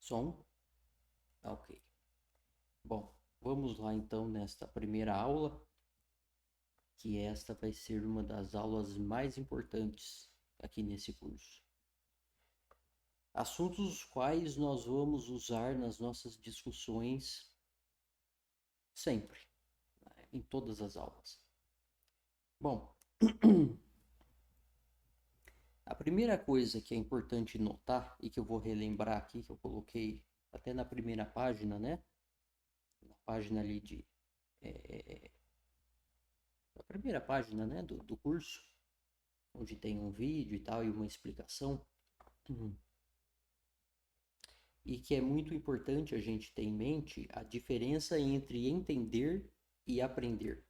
Som? Ok. Bom, vamos lá então nesta primeira aula, que esta vai ser uma das aulas mais importantes aqui nesse curso. Assuntos os quais nós vamos usar nas nossas discussões sempre, né, em todas as aulas. Bom, a primeira coisa que é importante notar e que eu vou relembrar aqui, que eu coloquei até na primeira página, né? Na página ali de a primeira página, né, do curso, onde tem um vídeo e tal e uma explicação, e que é muito importante a gente ter em mente a diferença entre entender e aprender.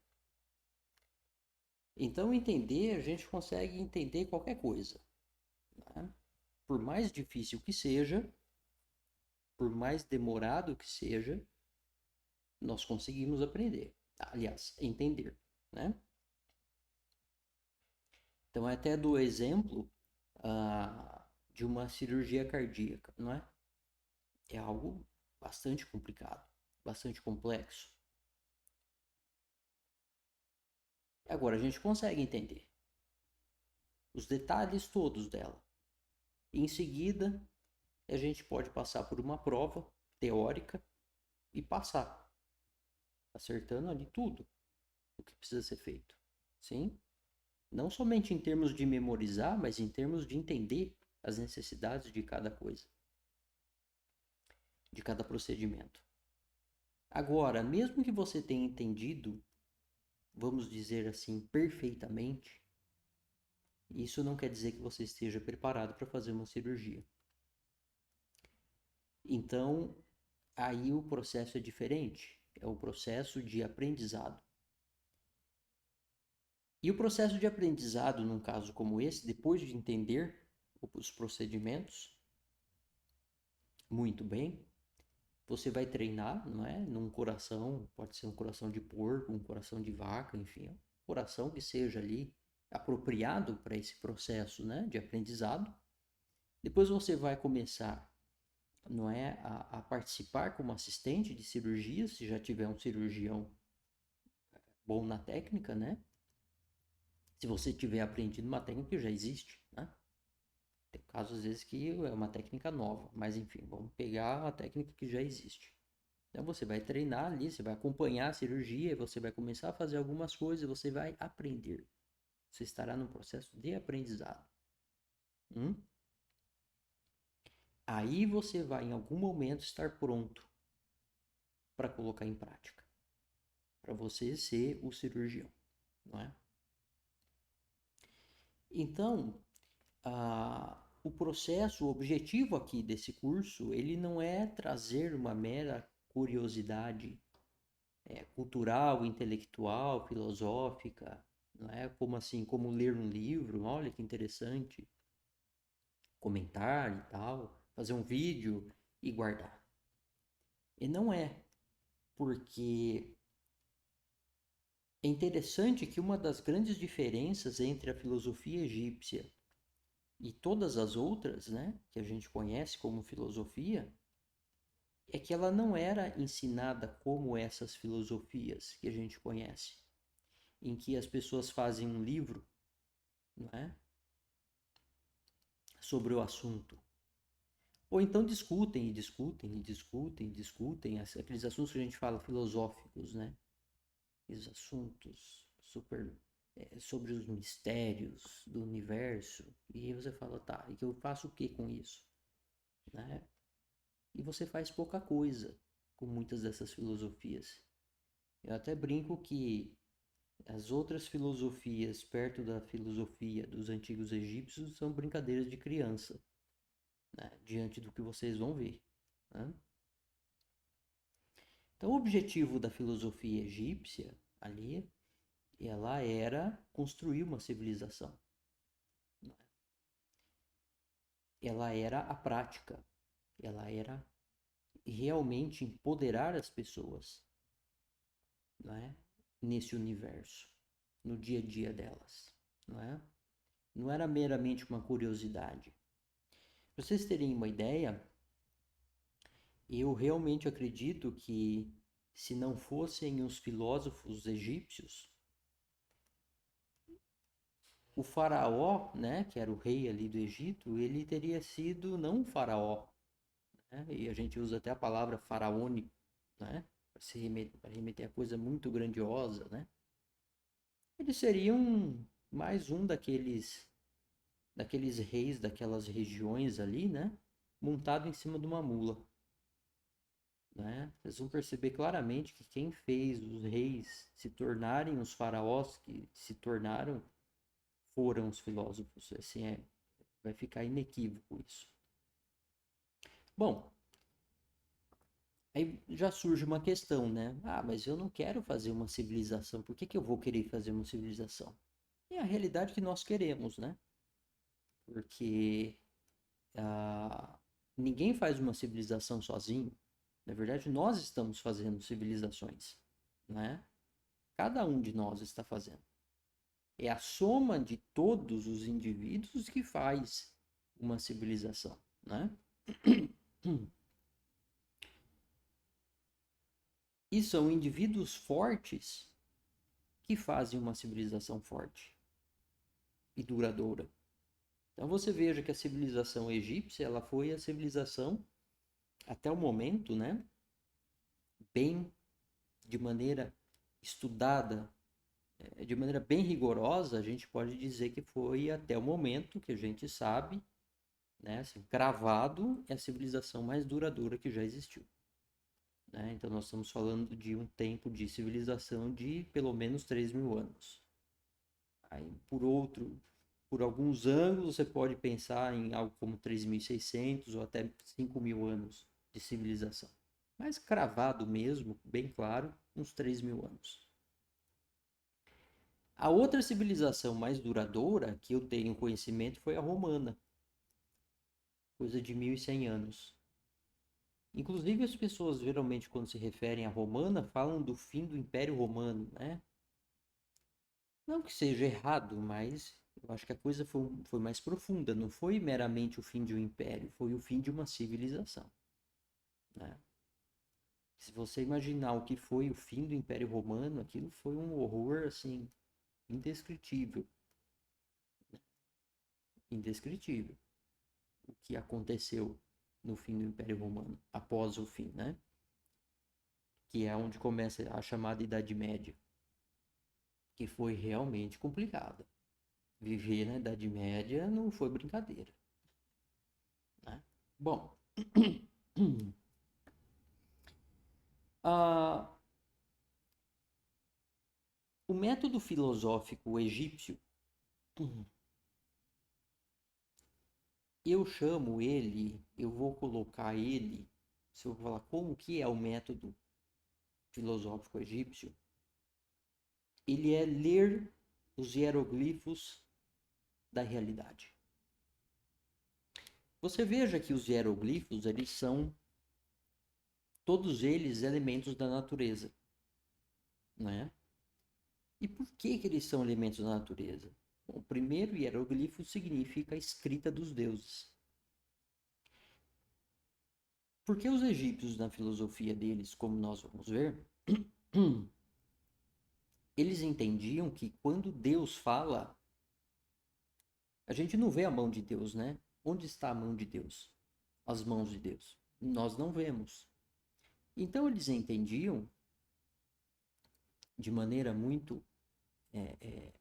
Então, entender, a gente consegue entender qualquer coisa, né? Por mais difícil que seja, por mais demorado que seja, nós conseguimos aprender. Aliás, entender, né? Então, até do exemplo de uma cirurgia cardíaca, não é? É algo bastante complicado, bastante complexo. Agora a gente consegue entender os detalhes todos dela. Em seguida, a gente pode passar por uma prova teórica e passar, acertando ali tudo o que precisa ser feito. Sim? Não somente em termos de memorizar, mas em termos de entender as necessidades de cada coisa, de cada procedimento. Agora, mesmo que você tenha entendido, vamos dizer assim, perfeitamente, isso não quer dizer que você esteja preparado para fazer uma cirurgia. Então, aí o processo é diferente, é o processo de aprendizado. E o processo de aprendizado, num caso como esse, depois de entender os procedimentos muito bem, você vai treinar, não é? Num coração, pode ser um coração de porco, um coração de vaca, enfim, um coração que seja ali apropriado para esse processo, né, de aprendizado. Depois você vai começar, não é, a participar como assistente de cirurgia, se já tiver um cirurgião bom na técnica, né? Se você tiver aprendido uma técnica que já existe, né? Tem casos, às vezes, que é uma técnica nova, mas enfim, vamos pegar a técnica que já existe. Então você vai treinar ali, você vai acompanhar a cirurgia, você vai começar a fazer algumas coisas, você vai aprender. Você estará no processo de aprendizado. Hum? Aí você vai, em algum momento, estar pronto para colocar em prática, para você ser o cirurgião, não é? Então, o processo, o objetivo aqui desse curso, ele não é trazer uma mera curiosidade cultural, intelectual, filosófica, não é? Como assim, como ler um livro, olha que interessante, comentar e tal, fazer um vídeo e guardar. E não é, porque é interessante que uma das grandes diferenças entre a filosofia egípcia e todas as outras, né, que a gente conhece como filosofia, é que ela não era ensinada como essas filosofias que a gente conhece, em que as pessoas fazem um livro, não é, sobre o assunto. Ou então discutem e discutem e discutem e discutem aqueles assuntos que a gente fala filosóficos, né? Esses assuntos super sobre os mistérios do universo. E aí você fala, tá, e que eu faço o que com isso? Né? E você faz pouca coisa com muitas dessas filosofias. Eu até brinco que as outras filosofias, perto da filosofia dos antigos egípcios, são brincadeiras de criança, né? Diante do que vocês vão ver. Né? Então, o objetivo da filosofia egípcia ali, ela era construir uma civilização. Né? Ela era a prática, ela era realmente empoderar as pessoas, né? Nesse universo, no dia a dia delas. Não é? Não era meramente uma curiosidade. Para vocês terem uma ideia, Eu realmente acredito que se não fossem os filósofos egípcios, o faraó, né, que era o rei ali do Egito, ele teria sido não um faraó, né? E a gente usa até a palavra faraônico, né, para remeter a coisa muito grandiosa, né? Ele seria mais um daqueles reis daquelas regiões ali, né, montado em cima de uma mula, né? Vocês vão perceber claramente que quem fez os reis se tornarem os faraós que se tornaram foram os filósofos. Assim, vai ficar inequívoco isso. Bom, aí já surge uma questão, né? Ah, mas eu não quero fazer uma civilização. Por que que eu vou querer fazer uma civilização? É a realidade que nós queremos, né? Porque ah, ninguém faz uma civilização sozinho. Na verdade, nós estamos fazendo civilizações, né? Cada um de nós está fazendo. É a soma de todos os indivíduos que faz uma civilização, né? E são indivíduos fortes que fazem uma civilização forte e duradoura. Então você veja que a civilização egípcia, ela foi a civilização até o momento, né, bem de maneira estudada, de maneira bem rigorosa, a gente pode dizer que foi até o momento que a gente sabe, né, assim, cravado, é a civilização mais duradoura que já existiu. Né? Então nós estamos falando de um tempo de civilização de pelo menos 3.000 anos. Aí, por alguns ângulos, você pode pensar em algo como 3.600 ou até 5.000 anos de civilização. Mas cravado mesmo, bem claro, uns 3.000 anos. A outra civilização mais duradoura que eu tenho conhecimento foi a romana, coisa de 1.100 anos. Inclusive, as pessoas geralmente, quando se referem à romana, falam do fim do Império Romano, né? Não que seja errado, mas eu acho que a coisa foi mais profunda. Não foi meramente o fim de um império, foi o fim de uma civilização, né? Se você imaginar o que foi o fim do Império Romano, aquilo foi um horror, assim, indescritível. Indescritível. O que aconteceu no fim do Império Romano, após o fim, né? Que é onde começa a chamada Idade Média, que foi realmente complicada. Viver na Idade Média não foi brincadeira, né? Bom, ah, o método filosófico egípcio, eu vou colocar ele, se eu falar como que é o método filosófico egípcio, ele é ler os hieroglifos da realidade. Você veja que os hieroglifos, eles são todos eles elementos da natureza, né? E por que que eles são elementos da natureza? Bom, o primeiro hieroglifo significa a escrita dos deuses. Porque os egípcios, na filosofia deles, como nós vamos ver, eles entendiam que quando Deus fala, a gente não vê a mão de Deus, né? Onde está a mão de Deus? As mãos de Deus. Nós não vemos. Então eles entendiam, de maneira muito é, é,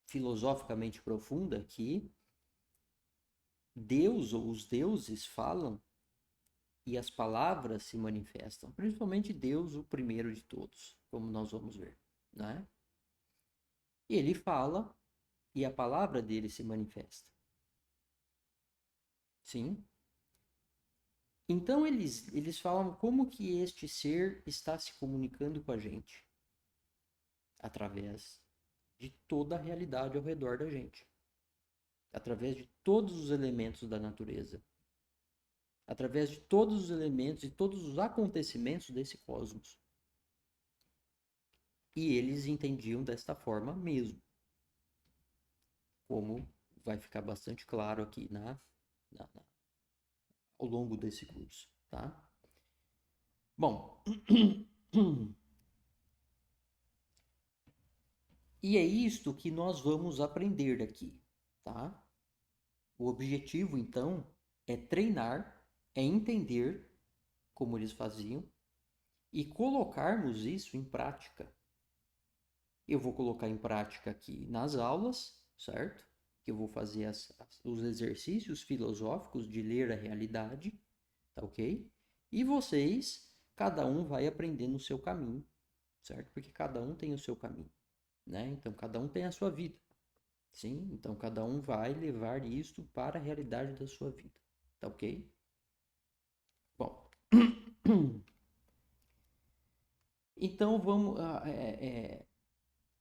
filosoficamente profunda, que Deus ou os deuses falam e as palavras se manifestam. Principalmente Deus, o primeiro de todos, como nós vamos ver, né? E ele fala e a palavra dele se manifesta. Sim. Então eles falam como que este ser está se comunicando com a gente através de toda a realidade ao redor da gente, através de todos os elementos da natureza, através de todos os elementos e todos os acontecimentos desse cosmos. E eles entendiam desta forma mesmo, como vai ficar bastante claro aqui na ao longo desse curso, tá? Bom, e é isto que nós vamos aprender daqui, tá? O objetivo, então, é treinar, é entender como eles faziam e colocarmos isso em prática. Eu vou colocar em prática aqui nas aulas, certo? Que eu vou fazer os exercícios filosóficos de ler a realidade, tá ok? E vocês, cada um vai aprender no seu caminho, certo? Porque cada um tem o seu caminho, né? Então, cada um tem a sua vida, sim? Então, cada um vai levar isto para a realidade da sua vida, tá ok? Bom, então vamos...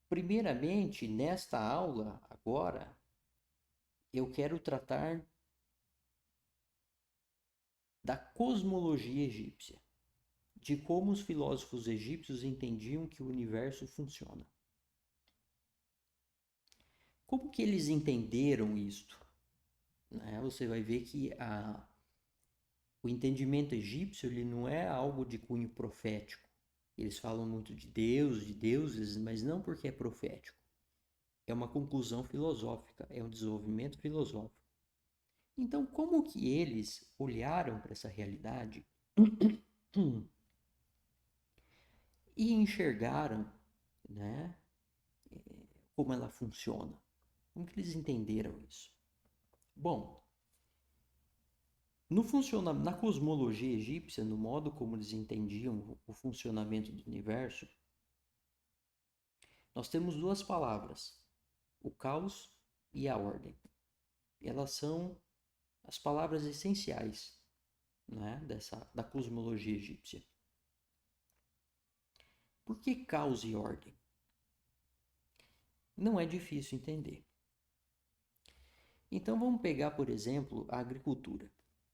primeiramente, nesta aula, agora, eu quero tratar da cosmologia egípcia, de como os filósofos egípcios entendiam que o universo funciona. Como que eles entenderam isto? Né? Você vai ver que o entendimento egípcio ele não é algo de cunho profético. Eles falam muito de Deus, de deuses, mas não porque é profético. É uma conclusão filosófica, é um desenvolvimento filosófico. Então, como que eles olharam para essa realidade e enxergaram, né, como ela funciona? Como que eles entenderam isso? Bom, na cosmologia egípcia, no modo como eles entendiam o funcionamento do universo, nós temos duas palavras, o caos e a ordem. Elas são as palavras essenciais, né, da cosmologia egípcia. Por que caos e ordem? Não é difícil entender. Então vamos pegar, por exemplo, a agricultura.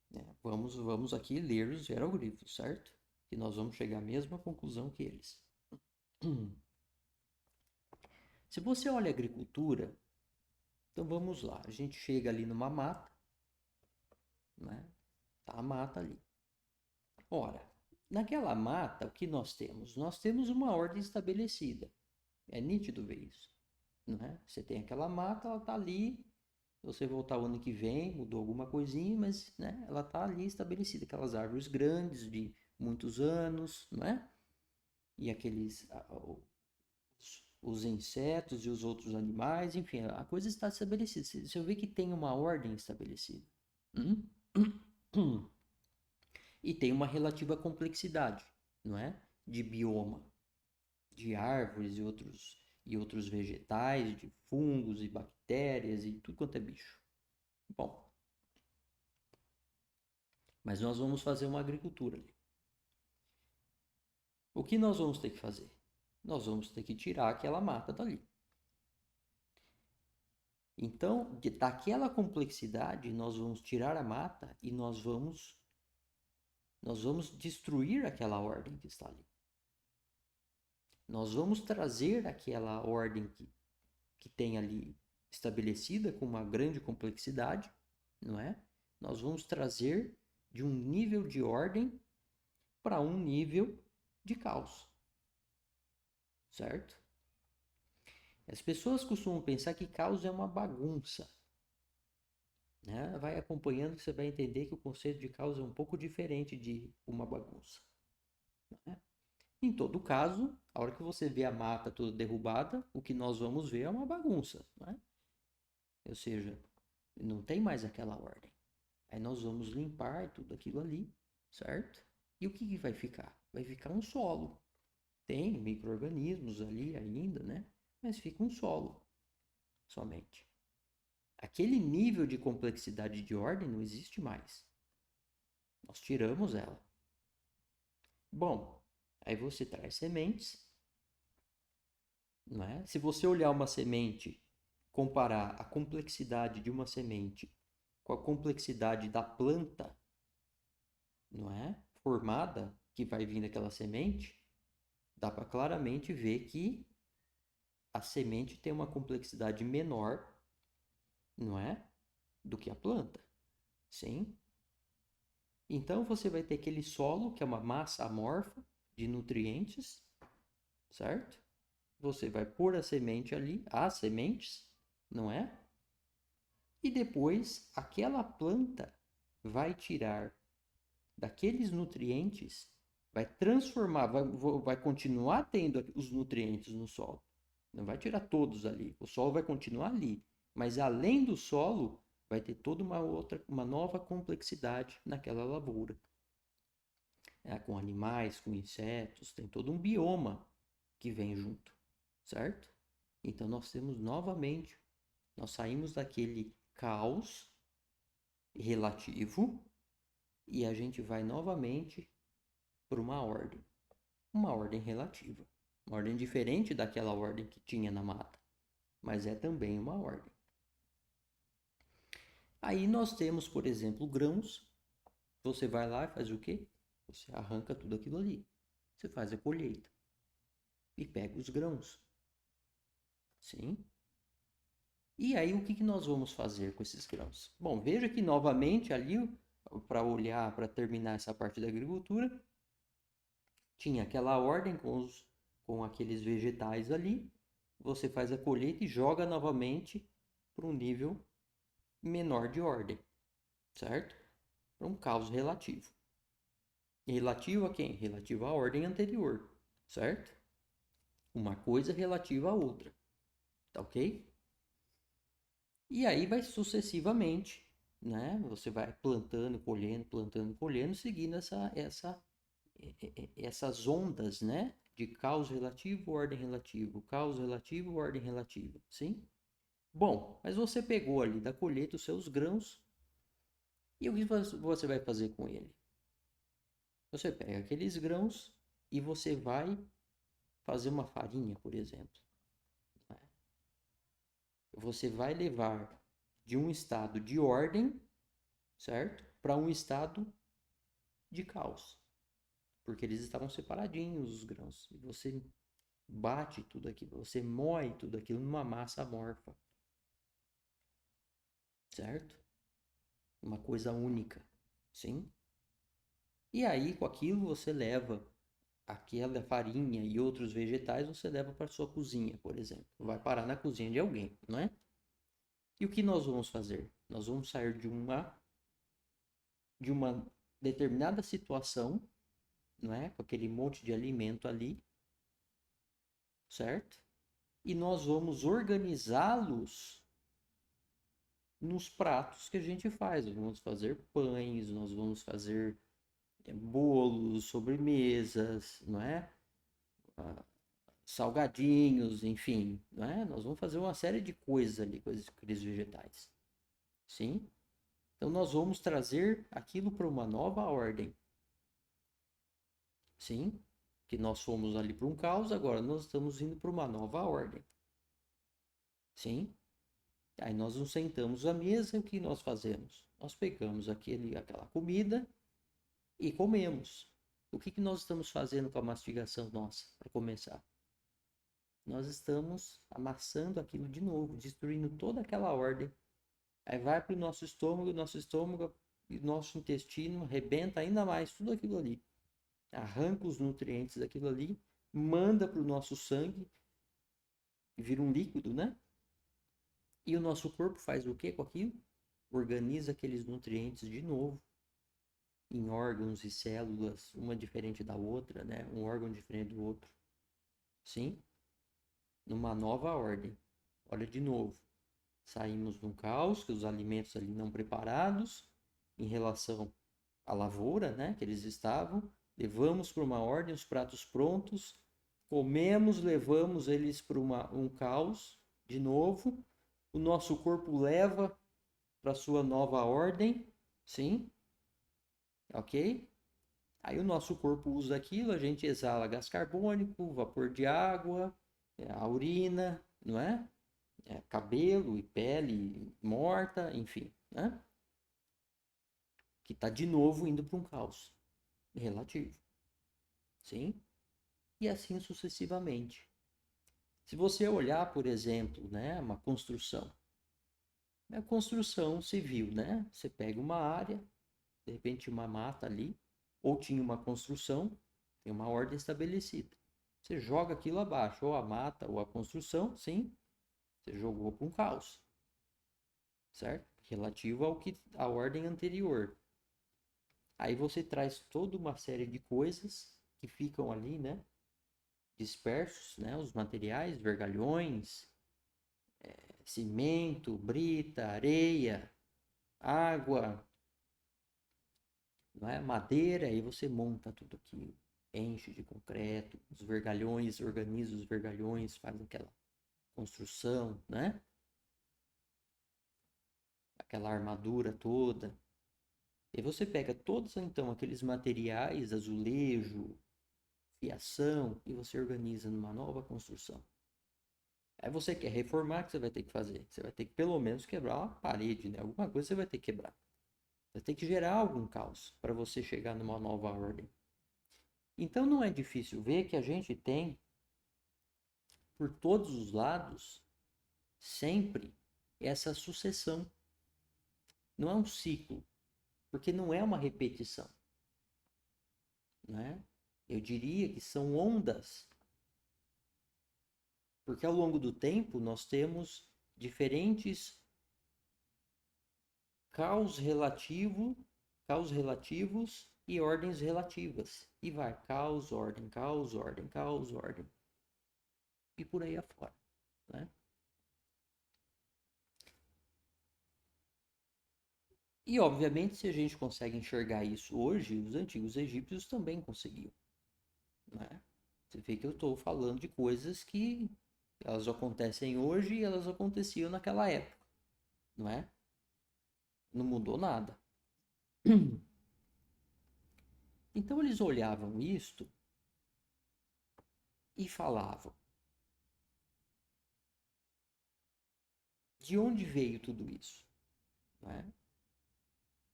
Né? Vamos aqui ler os hieroglifos, certo? E nós vamos chegar à mesma conclusão que eles. Se você olha a agricultura, então vamos lá. A gente chega ali numa mata, né? Tá a mata ali. Ora, naquela mata, o que nós temos? Nós temos uma ordem estabelecida. É nítido ver isso, né? Você tem aquela mata, ela tá ali. Se você voltar o ano que vem, mudou alguma coisinha, mas, né, ela tá ali estabelecida. Aquelas árvores grandes de muitos anos, não é? E aqueles os insetos e os outros animais, enfim, a coisa está estabelecida. Você vê que tem uma ordem estabelecida. Hum? E tem uma relativa complexidade, não é? De bioma, de árvores e outros vegetais, de fungos e bactérias e tudo quanto é bicho. Bom, mas nós vamos fazer uma agricultura ali. O que nós vamos ter que fazer? Nós vamos ter que tirar aquela mata dali. Então, daquela complexidade, nós vamos tirar a mata e nós vamos destruir aquela ordem que está ali. Nós vamos trazer aquela ordem que tem ali estabelecida com uma grande complexidade, não é? Nós vamos trazer de um nível de ordem para um nível de caos, certo? As pessoas costumam pensar que caos é uma bagunça, né? Vai acompanhando que você vai entender que o conceito de caos é um pouco diferente de uma bagunça, né? Em todo caso, a hora que você vê a mata toda derrubada, o que nós vamos ver é uma bagunça, né? Ou seja, não tem mais aquela ordem. Aí nós vamos limpar tudo aquilo ali, certo? E o que vai ficar? Vai ficar um solo. Tem micro-organismos ali ainda, né? Mas fica um solo somente. Aquele nível de complexidade de ordem não existe mais. Nós tiramos ela. Bom, aí você traz sementes, não é? Se você olhar uma semente, comparar a complexidade de uma semente com a complexidade da planta, não é? Formada que vai vir daquela semente, dá para claramente ver que a semente tem uma complexidade menor, não é? Do que a planta. Sim? Então você vai ter aquele solo, que é uma massa amorfa de nutrientes, certo? Você vai pôr a semente ali, as sementes, não é? E depois aquela planta vai tirar daqueles nutrientes, vai transformar, vai continuar tendo os nutrientes no solo. Não vai tirar todos ali. O solo vai continuar ali. Mas além do solo, vai ter toda uma nova complexidade naquela lavoura. Com animais, com insetos, tem todo um bioma que vem junto, certo? Então nós temos novamente, nós saímos daquele caos relativo e a gente vai novamente para uma ordem relativa, uma ordem diferente daquela ordem que tinha na mata, mas é também uma ordem. Aí nós temos, por exemplo, grãos. Você vai lá e faz o quê? Você arranca tudo aquilo ali. Você faz a colheita e pega os grãos. Sim? E aí o que nós vamos fazer com esses grãos? Bom, veja que novamente ali, para olhar, para terminar essa parte da agricultura, tinha aquela ordem com aqueles vegetais ali. Você faz a colheita e joga novamente para um nível menor de ordem, certo? Para um caos relativo. Relativo a quem? Relativo à ordem anterior, certo? Uma coisa relativa à outra, tá ok? E aí vai sucessivamente, né? Você vai plantando, colhendo, seguindo essas ondas, né? De caos relativo, ordem relativo, caos relativo, ordem relativa, sim? Bom, mas você pegou ali da colheita os seus grãos e o que você vai fazer com ele? Você pega aqueles grãos e você vai fazer uma farinha, por exemplo. Você vai levar de um estado de ordem, certo? Para um estado de caos. Porque eles estavam separadinhos, os grãos. E você bate tudo aquilo, você moe tudo aquilo numa massa amorfa. Certo? Uma coisa única. Sim? E aí, com aquilo, você leva aquela farinha e outros vegetais, você leva para sua cozinha, por exemplo. Vai parar na cozinha de alguém, não é? E o que nós vamos fazer? Nós vamos sair de uma determinada situação, não é? Com aquele monte de alimento ali, certo? E nós vamos organizá-los nos pratos que a gente faz. Nós vamos fazer pães, nós vamos fazer bolos, sobremesas, não é? Salgadinhos, enfim, não é? Nós vamos fazer uma série de coisas ali com aqueles vegetais. Sim? Então nós vamos trazer aquilo para uma nova ordem. Sim? Que nós fomos ali para um caos, agora nós estamos indo para uma nova ordem. Sim? Aí nós nos sentamos à mesa e o que nós fazemos? Nós pegamos aquela comida e comemos. O que nós estamos fazendo com a mastigação nossa, para começar? Nós estamos amassando aquilo de novo, destruindo toda aquela ordem. Aí vai para o nosso estômago e nosso intestino arrebenta ainda mais tudo aquilo ali. Arranca os nutrientes daquilo ali, manda para o nosso sangue e vira um líquido, né? E o nosso corpo faz o que com aquilo? Organiza aqueles nutrientes de novo em órgãos e células, uma diferente da outra, né? Um órgão diferente do outro. Sim? Numa nova ordem. Olha de novo. Saímos de um caos, que os alimentos ali não preparados em relação à lavoura, né? Que eles estavam. Levamos para uma ordem, os pratos prontos. Comemos, levamos eles para um caos de novo. O nosso corpo leva para sua nova ordem, sim? Ok? Aí o nosso corpo usa aquilo, a gente exala gás carbônico, vapor de água, a urina, não é? Cabelo e pele morta, enfim, né? Que está de novo indo para um caos relativo, sim? E assim sucessivamente. Se você olhar, por exemplo, né, uma construção civil, né? Você pega uma área, De repente uma mata ali, ou tinha uma construção, tem uma ordem estabelecida. Você joga aquilo abaixo, ou a mata, ou a construção, sim, você jogou para um caos, certo? Relativo ao que à ordem anterior. Aí você traz toda uma série de coisas que ficam ali, né? Dispersos, né? Os materiais, vergalhões, cimento, brita, areia, água, não é? Madeira, aí você monta tudo aquilo, enche de concreto, os vergalhões, organiza os vergalhões, faz aquela construção, né? Aquela armadura toda. E você pega todos então aqueles materiais, azulejo, fiação, e você organiza numa nova construção. Aí você quer reformar, o que você vai ter que fazer? Você vai ter que pelo menos quebrar uma parede, né? Alguma coisa você vai ter que quebrar. Você vai ter que gerar algum caos para você chegar numa nova ordem. Então não é difícil ver que a gente tem, por todos os lados, sempre essa sucessão. Não é um ciclo, porque não é uma repetição, né? Eu diria que são ondas, porque ao longo do tempo nós temos diferentes caos relativo, caos relativos e ordens relativas. E vai caos, ordem, caos, ordem, caos, ordem. E por aí afora, né? E obviamente, se a gente consegue enxergar isso hoje, os antigos egípcios também conseguiam, né? Você vê que eu estou falando de coisas que elas acontecem hoje e elas aconteciam naquela época, não é? Não mudou nada. Então eles olhavam isto e falavam: de onde veio tudo isso? Não é?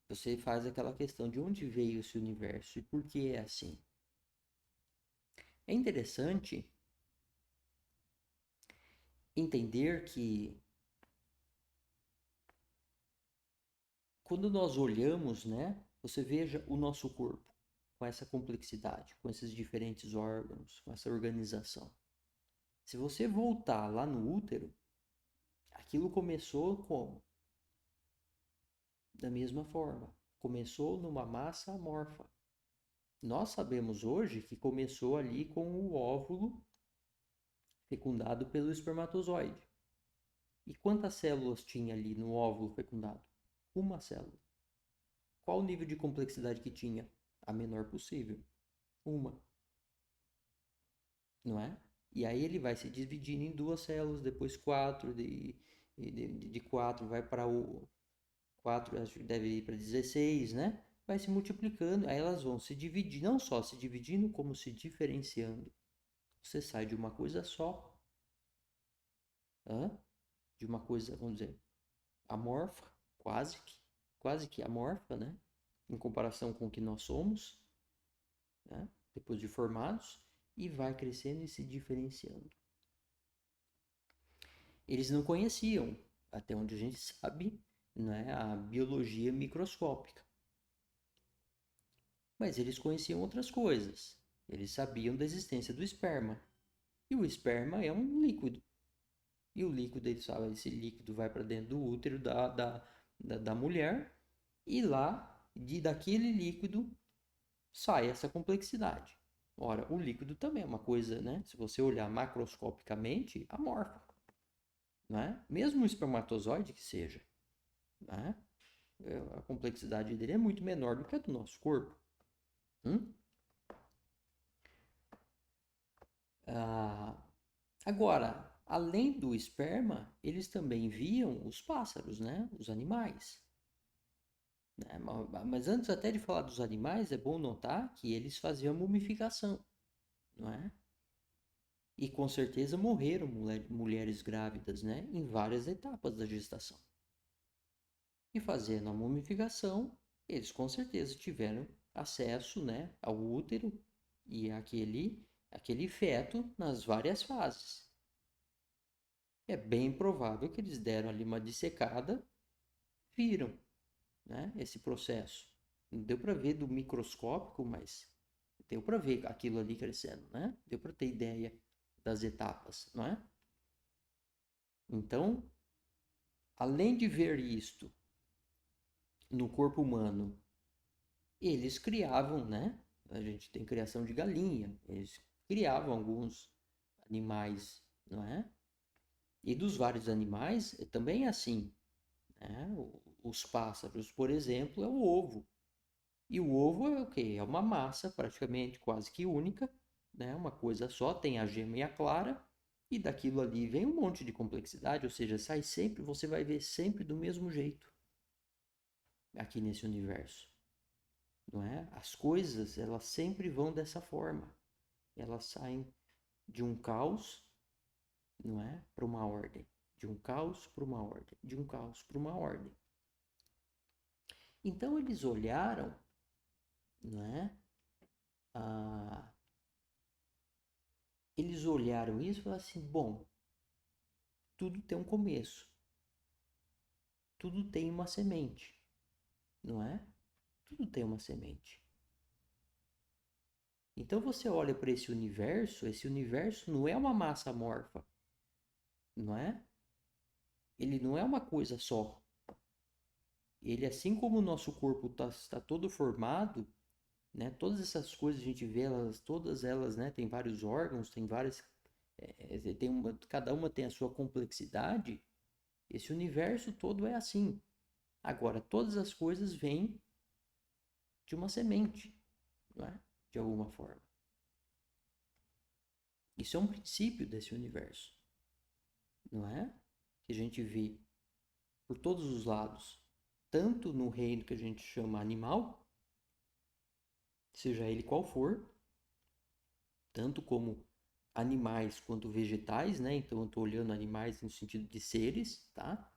Você faz aquela questão de onde veio esse universo e por que é assim. É interessante entender que quando nós olhamos, né, você veja o nosso corpo com essa complexidade, com esses diferentes órgãos, com essa organização. Se você voltar lá no útero, aquilo começou como? Da mesma forma. Começou numa massa amorfa. Nós sabemos hoje que começou ali com o óvulo fecundado pelo espermatozoide. E quantas células tinha ali no óvulo fecundado? Uma célula. Qual o nível de complexidade que tinha? A menor possível. Uma. Não é? E aí ele vai se dividindo em duas células, depois quatro, de quatro vai para o 4, acho que deve ir para 16, né? Vai se multiplicando, aí elas vão se dividir, não só se dividindo, como se diferenciando. Você sai de uma coisa só, de uma coisa, vamos dizer, amorfa, quase que amorfa, né? Em comparação com o que nós somos, né? Depois de formados, e vai crescendo e se diferenciando. Eles não conheciam, até onde a gente sabe, né, a biologia microscópica. Mas eles conheciam outras coisas. Eles sabiam da existência do esperma. E o esperma é um líquido. E o líquido, eles falam, esse líquido vai para dentro do útero da mulher. E lá, daquele líquido, sai essa complexidade. Ora, o líquido também é uma coisa, né? Se você olhar macroscopicamente, amorfa. Né? Mesmo o espermatozoide que seja. Né? A complexidade dele é muito menor do que a do nosso corpo. Agora, além do esperma, eles também viam os pássaros, né? Os animais. Né? Mas antes até de falar dos animais, é bom notar que eles faziam mumificação, não é? E com certeza morreram mulheres grávidas, né? Em várias etapas da gestação. E fazendo a mumificação, eles com certeza tiveram acesso, né, ao útero e aquele feto nas várias fases. É bem provável que eles deram ali uma dissecada, viram, né, esse processo. Não deu para ver do microscópico, mas deu para ver aquilo ali crescendo, né? Deu para ter ideia das etapas, não é? Então, além de ver isto no corpo humano, eles criavam, né? A gente tem criação de galinha, eles criavam alguns animais, não é? E dos vários animais também é assim, né? Os pássaros, por exemplo, é o ovo. E o ovo é o quê? É uma massa praticamente quase que única, né? Uma coisa só, tem a gema e a clara, e daquilo ali vem um monte de complexidade, ou seja, sai sempre, você vai ver sempre do mesmo jeito aqui nesse universo, não é? As coisas, elas sempre vão dessa forma. Elas saem de um caos, não é? Para uma ordem. De um caos para uma ordem. De um caos para uma ordem. Então eles olharam, não é? Ah, eles olharam isso e falaram assim: bom, tudo tem um começo, tudo tem uma semente, não é? Tudo tem uma semente. Então você olha para esse universo não é uma massa amorfa, não é? Ele não é uma coisa só. Ele, assim como o nosso corpo está todo formado, né? Todas essas coisas a gente vê, todas elas, né? Tem vários órgãos, tem várias, cada uma tem a sua complexidade. Esse universo todo é assim. Agora, todas as coisas vêm de uma semente, não é? De alguma forma. Isso é um princípio desse universo, não é? Que a gente vê por todos os lados, tanto no reino que a gente chama animal, seja ele qual for, tanto como animais quanto vegetais, né? Então eu estou olhando animais no sentido de seres, tá?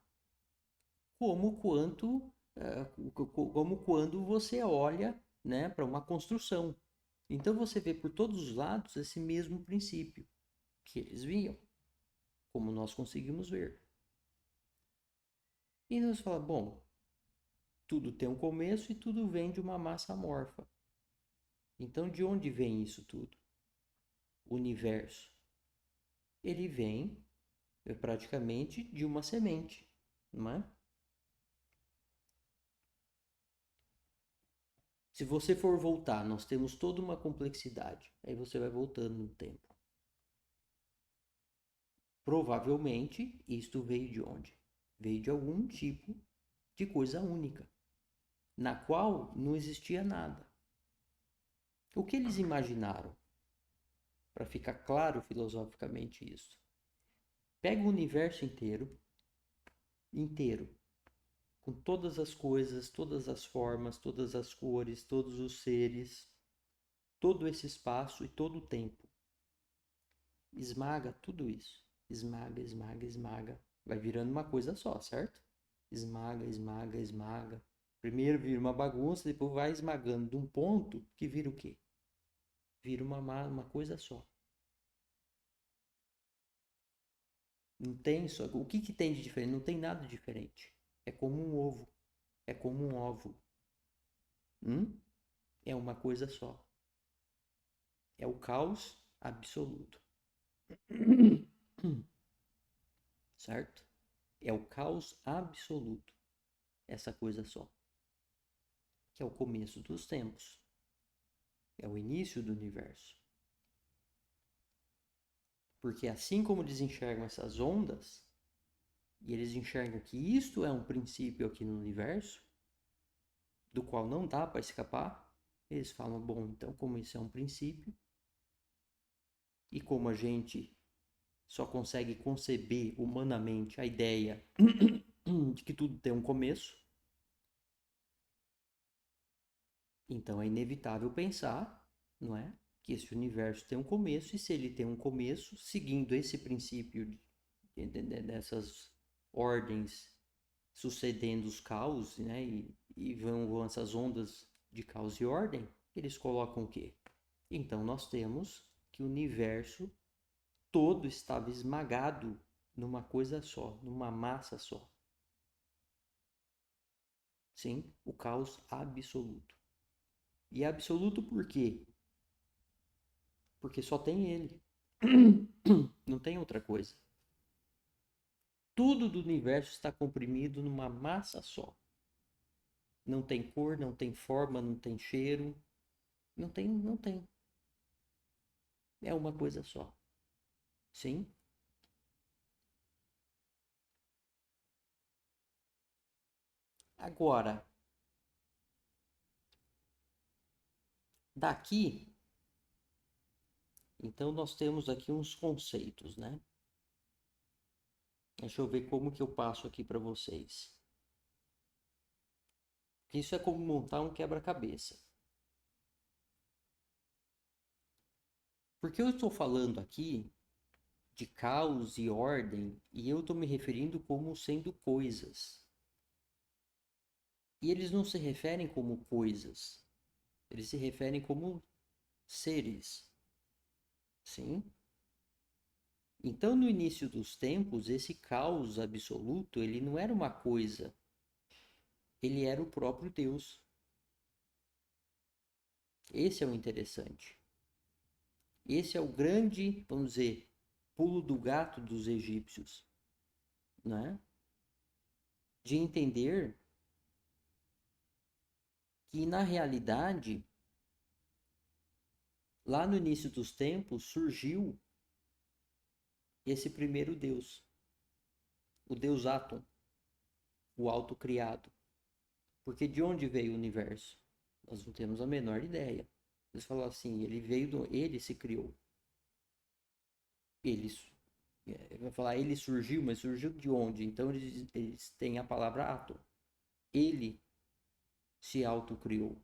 Como quando você olha, né, para uma construção. Então você vê por todos os lados esse mesmo princípio que eles viam, como nós conseguimos ver. E nós falamos, bom, tudo tem um começo e tudo vem de uma massa amorfa. Então de onde vem isso tudo? O universo. Ele vem praticamente de uma semente, não é? Se você for voltar, nós temos toda uma complexidade. Aí você vai voltando no tempo. Provavelmente, isto veio de onde? Veio de algum tipo de coisa única, na qual não existia nada. O que eles imaginaram? Para ficar claro filosoficamente isso. Pega o universo inteiro, inteiro, com todas as coisas, todas as formas, todas as cores, todos os seres, todo esse espaço e todo o tempo. Esmaga tudo isso. Esmaga, esmaga, esmaga. Vai virando uma coisa só, certo? Esmaga, esmaga, esmaga. Primeiro vira uma bagunça, depois vai esmagando de um ponto que vira o quê? Vira uma coisa só. Não tem só. O que tem de diferente? Não tem nada diferente. É como um ovo. É como um óvulo. É uma coisa só. É o caos absoluto. Certo? É o caos absoluto. Essa coisa só. Que é o começo dos tempos. É o início do universo. Porque assim como eles enxergam essas ondas, e eles enxergam que isto é um princípio aqui no universo, do qual não dá para escapar, eles falam, bom, então como isso é um princípio, e como a gente só consegue conceber humanamente a ideia de que tudo tem um começo, então é inevitável pensar, não é? Que esse universo tem um começo, e se ele tem um começo, seguindo esse princípio dessas ordens sucedendo os caos, né? E vão essas ondas de caos e ordem, eles colocam o quê? Então nós temos que o universo todo estava esmagado numa coisa só, numa massa só. Sim, o caos absoluto. E é absoluto por quê? Porque só tem ele. Não tem outra coisa. Tudo do universo está comprimido numa massa só. Não tem cor, não tem forma, não tem cheiro. Não tem. É uma coisa só. Sim? Agora, daqui, então nós temos aqui uns conceitos, né? Deixa eu ver como que eu passo aqui para vocês. Isso é como montar um quebra-cabeça. Porque eu estou falando aqui de caos e ordem, e eu estou me referindo como sendo coisas. E eles não se referem como coisas, eles se referem como seres. Sim? Então, no início dos tempos, esse caos absoluto, ele não era uma coisa, ele era o próprio Deus. Esse é o interessante. Esse é o grande, vamos dizer, pulo do gato dos egípcios, né? De entender que, na realidade, lá no início dos tempos, surgiu esse primeiro Deus, o Deus Atom, o autocriado. Porque de onde veio o universo? Nós não temos a menor ideia. Eles falam assim, ele se criou. Ele, vai falar, ele surgiu, mas surgiu de onde? Então eles têm a palavra Atom. Ele se autocriou.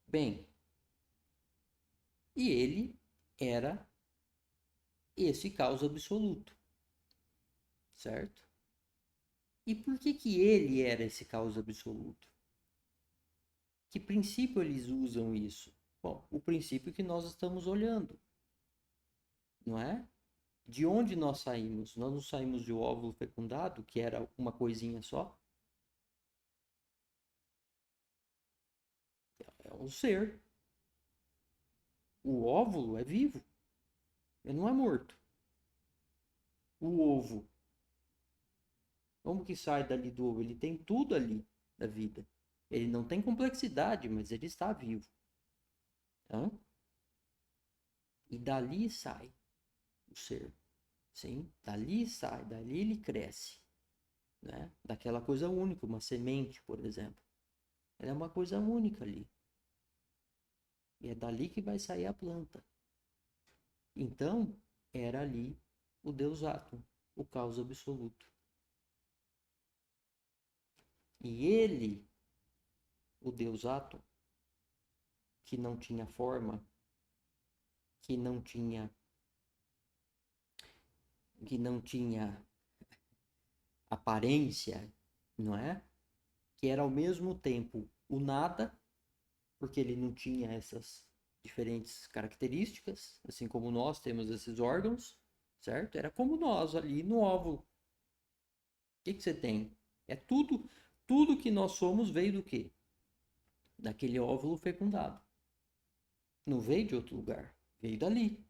Bem, e ele era esse caos absoluto, certo? E por que que ele era esse caos absoluto? Que princípio eles usam isso? Bom, o princípio que nós estamos olhando, não é? De onde nós saímos? Nós não saímos de um óvulo fecundado, que era uma coisinha só? É um ser. O óvulo é vivo, ele não é morto. O ovo, como que sai dali do ovo? Ele tem tudo ali da vida. Ele não tem complexidade, mas ele está vivo. Tá? E dali sai o ser. Sim, dali sai, dali ele cresce. Né? Daquela coisa única, uma semente, por exemplo. Ela é uma coisa única ali. E é dali que vai sair a planta. Então, era ali o Deus Átomo, o caos absoluto. E ele, o Deus Átomo, que não tinha forma, que não tinha, que não tinha aparência, não é? Que era ao mesmo tempo o nada, porque ele não tinha essas diferentes características, assim como nós temos esses órgãos, certo? Era como nós ali no óvulo. O que que você tem? É tudo que nós somos veio do quê? Daquele óvulo fecundado. Não veio de outro lugar, veio dali.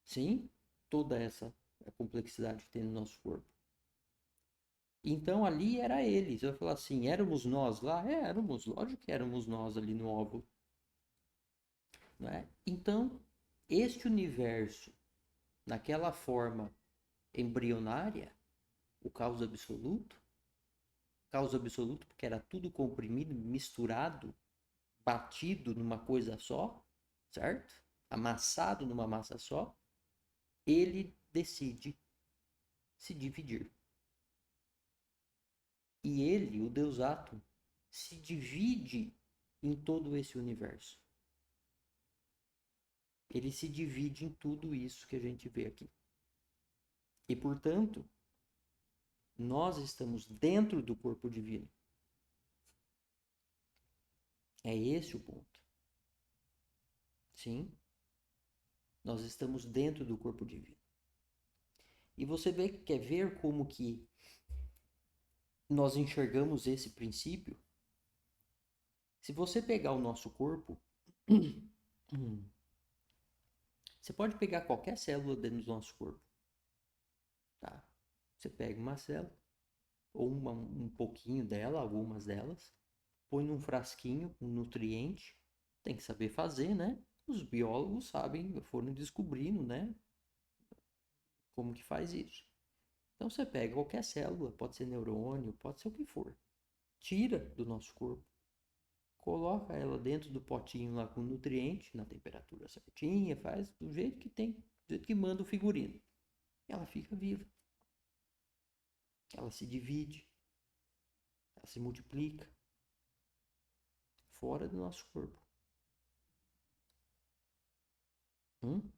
Sim, toda essa complexidade que tem no nosso corpo. Então ali era ele. Você vai falar assim, éramos nós lá? É, éramos, lógico que éramos nós ali no óvulo. Né? Então, este universo, naquela forma embrionária, o caos absoluto porque era tudo comprimido, misturado, batido numa coisa só, certo? Amassado numa massa só, ele decide se dividir. E ele, o Deus Átomo, se divide em todo esse universo. Ele se divide em tudo isso que a gente vê aqui. E, portanto, nós estamos dentro do corpo divino. É esse o ponto. Sim, nós estamos dentro do corpo divino. E você quer ver como que nós enxergamos esse princípio. Se você pegar o nosso corpo, você pode pegar qualquer célula dentro do nosso corpo, tá? Você pega uma célula, ou um pouquinho dela, algumas delas, põe num frasquinho, um nutriente, tem que saber fazer, né? Os biólogos sabem, foram descobrindo, né? Como que faz isso. Então você pega qualquer célula, pode ser neurônio, pode ser o que for, tira do nosso corpo, coloca ela dentro do potinho lá com nutriente, na temperatura certinha, faz do jeito que tem, do jeito que manda o figurino. Ela fica viva. Ela se divide, ela se multiplica fora do nosso corpo. Hum?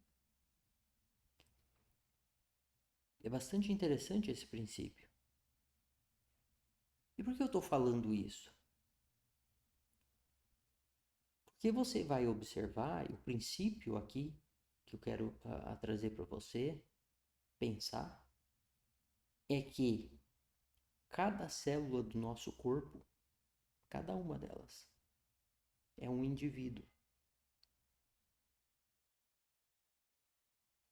É bastante interessante esse princípio. E por que eu estou falando isso? Porque você vai observar, e o princípio aqui que eu quero trazer para você pensar é que cada célula do nosso corpo, cada uma delas, é um indivíduo.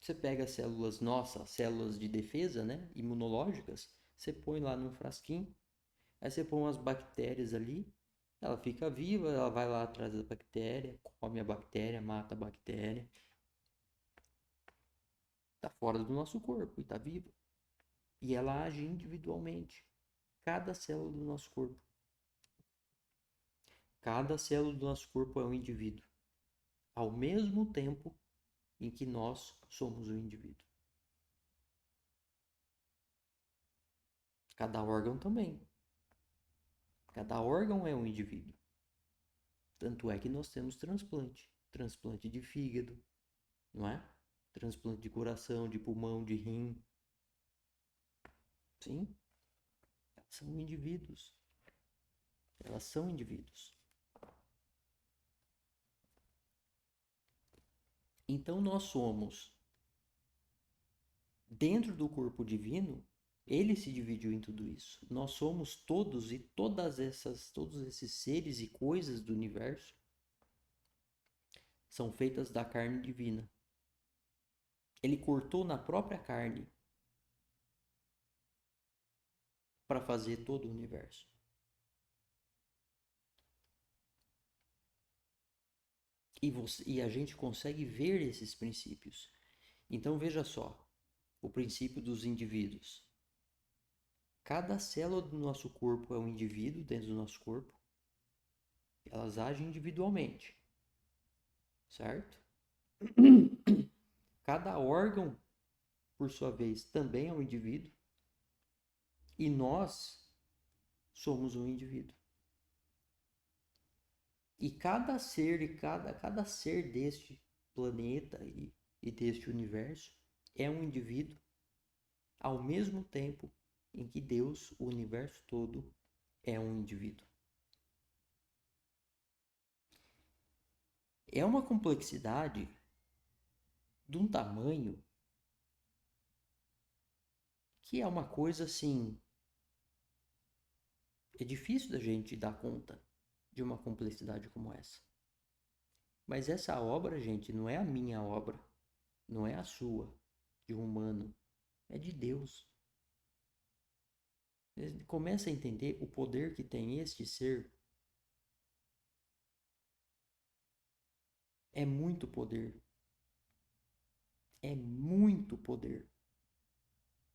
Você pega as células nossas, células de defesa, né, imunológicas, você põe lá num frasquinho, aí você põe umas bactérias ali, ela fica viva, ela vai lá atrás da bactéria, come a bactéria, mata a bactéria. Está fora do nosso corpo e está viva. E ela age individualmente. Cada célula do nosso corpo. Cada célula do nosso corpo é um indivíduo. Ao mesmo tempo em que nós somos o indivíduo. Cada órgão também. Cada órgão é um indivíduo. Tanto é que nós temos transplante. Transplante de fígado, não é? Transplante de coração, de pulmão, de rim. Sim, são indivíduos. Elas são indivíduos. Então nós somos, dentro do corpo divino, ele se dividiu em tudo isso. Nós somos todos e todos esses seres e coisas do universo são feitas da carne divina. Ele cortou na própria carne para fazer todo o universo. E a gente consegue ver esses princípios. Então veja só, o princípio dos indivíduos. Cada célula do nosso corpo é um indivíduo dentro do nosso corpo. Elas agem individualmente, certo? Cada órgão, por sua vez, também é um indivíduo. E nós somos um indivíduo. E cada ser, cada ser deste planeta e deste universo é um indivíduo ao mesmo tempo em que Deus, o universo todo, é um indivíduo. É uma complexidade de um tamanho que é uma coisa assim. É difícil da gente dar conta de uma complexidade como essa. Mas essa obra, gente, não é a minha obra, não é a sua, de um humano, é de Deus. Começa a entender o poder que tem este ser. É muito poder. É muito poder.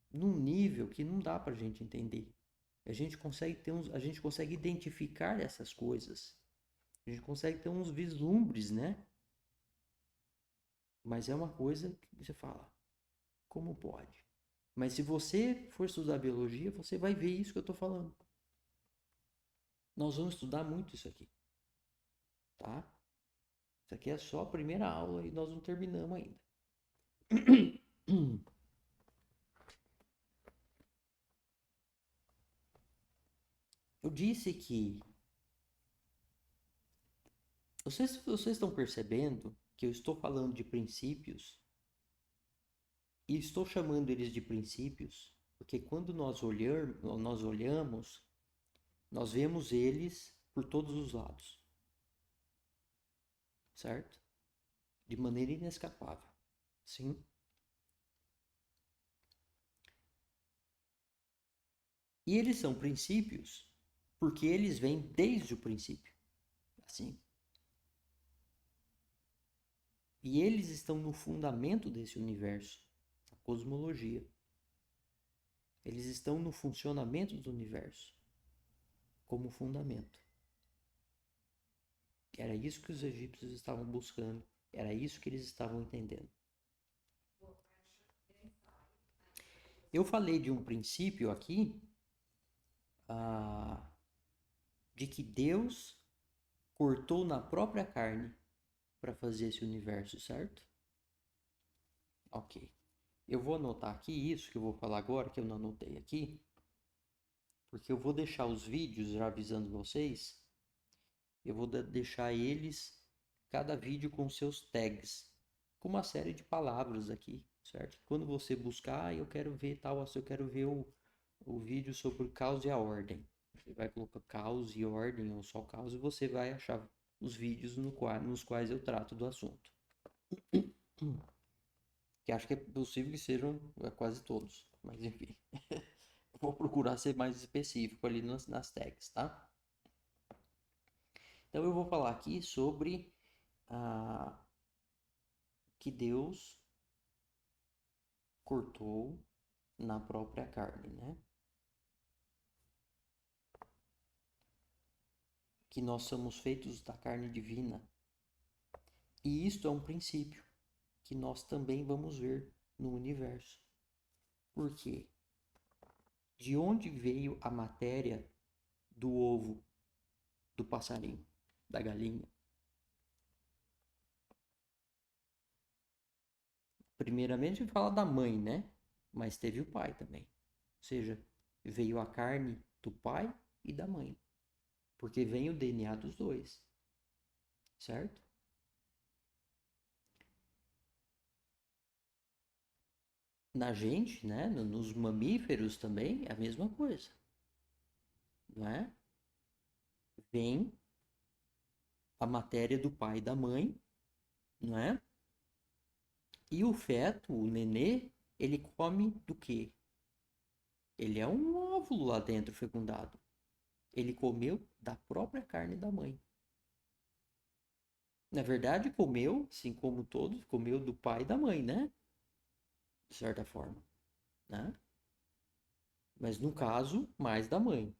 Num nível que não dá pra gente entender. A gente consegue identificar essas coisas. A gente consegue ter uns vislumbres, né? Mas é uma coisa que você fala, como pode? Mas se você for estudar biologia, você vai ver isso que eu estou falando. Nós vamos estudar muito isso aqui, tá? Isso aqui é só a primeira aula e nós não terminamos ainda. Eu disse que vocês estão percebendo que eu estou falando de princípios e estou chamando eles de princípios porque quando nós olhamos Nós vemos eles por todos os lados, certo? De maneira inescapável. Sim. E eles são princípios porque eles vêm desde o princípio. Assim. E eles estão no fundamento desse universo, a cosmologia. Eles estão no funcionamento do universo como fundamento. Era isso que os egípcios estavam buscando, era isso que eles estavam entendendo. Eu falei de um princípio aqui, de que Deus cortou na própria carne para fazer esse universo, certo? Ok. Eu vou anotar aqui isso que eu vou falar agora, que eu não anotei aqui, porque eu vou deixar os vídeos, já avisando vocês, eu vou deixar eles, cada vídeo com seus tags, com uma série de palavras aqui, certo? Quando você buscar, eu quero ver tal, eu quero ver o vídeo sobre o caos e a ordem. Você vai colocar caos e ordem, ou só caos, e você vai achar os vídeos nos quais eu trato do assunto. Que acho que é possível que sejam quase todos, mas enfim. Vou procurar ser mais específico ali nas tags, tá? Então eu vou falar aqui sobre que Deus cortou na própria carne, né? Que nós somos feitos da carne divina. E isto é um princípio que nós também vamos ver no universo. Por quê? De onde veio a matéria do ovo do passarinho, da galinha? Primeiramente fala da mãe, né? Mas teve o pai também. Ou seja, veio a carne do pai e da mãe. Porque vem o DNA dos dois. Certo? Na gente, né? Nos mamíferos também é a mesma coisa. Não é? Vem a matéria do pai e da mãe, não é? E o feto, o nenê, ele come do quê? Ele é um óvulo lá dentro fecundado. Ele comeu da própria carne da mãe. Na verdade, comeu, assim como todos, comeu do pai e da mãe, né? De certa forma, né? Mas no caso, mais da mãe,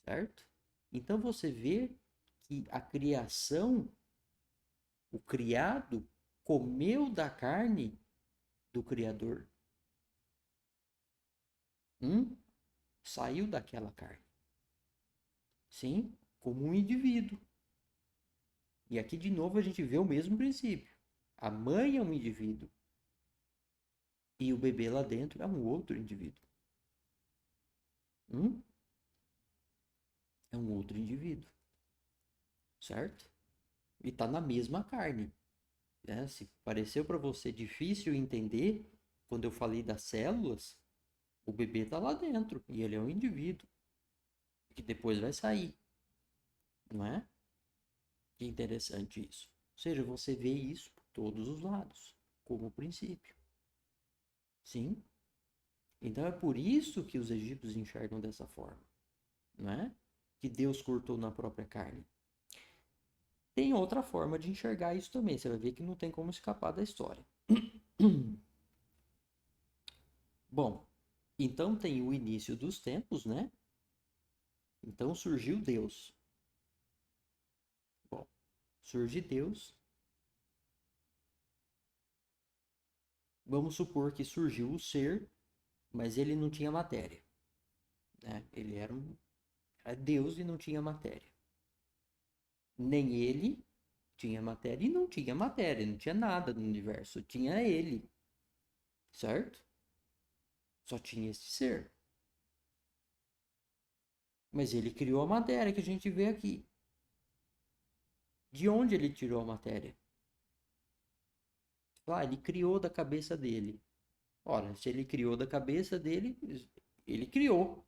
certo? Então você vê que a criação, o criado, comeu da carne do Criador. Saiu daquela carne. Sim, como um indivíduo. E aqui de novo a gente vê o mesmo princípio. A mãe é um indivíduo e o bebê lá dentro é um outro indivíduo. É um outro indivíduo, certo? E tá na mesma carne. Né? Se pareceu para você difícil entender quando eu falei das células, o bebê tá lá dentro e ele é um indivíduo que depois vai sair, não é? Que interessante isso. Ou seja, você vê isso por todos os lados, como princípio. Sim? Então é por isso que os egípcios enxergam dessa forma, não é? Que Deus cortou na própria carne. Tem outra forma de enxergar isso também, você vai ver que não tem como escapar da história. Bom, então tem o início dos tempos, né? Então surgiu Deus. Bom, surge Deus. Vamos supor que surgiu o ser, mas ele não tinha matéria, né? Ele era Deus e não tinha matéria. Nem ele tinha matéria e não tinha matéria, não tinha nada no universo, tinha ele, certo? Só tinha esse ser. Mas ele criou a matéria que a gente vê aqui. De onde ele tirou a matéria? Ele criou da cabeça dele. Ora, se ele criou da cabeça dele, ele criou.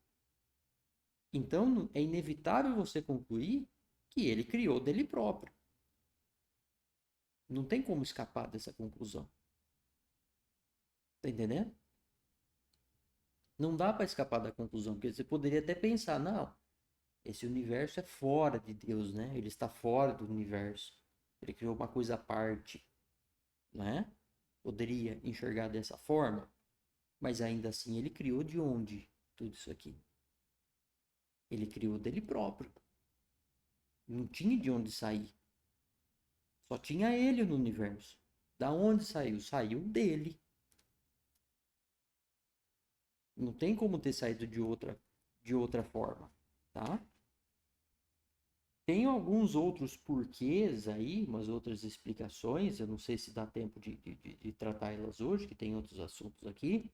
Então, é inevitável você concluir que ele criou dele próprio. Não tem como escapar dessa conclusão. Tá entendendo? Não dá para escapar da conclusão, porque você poderia até pensar, não, esse universo é fora de Deus, né? Ele está fora do universo. Ele criou uma coisa à parte, né? Poderia enxergar dessa forma, mas ainda assim ele criou de onde tudo isso aqui? Ele criou dele próprio. Não tinha de onde sair. Só tinha ele no universo. Da onde saiu? Saiu dele. Não tem como ter saído de outra forma, tá? Tem alguns outros porquês aí, umas outras explicações. Eu não sei se dá tempo de tratar elas hoje, que tem outros assuntos aqui.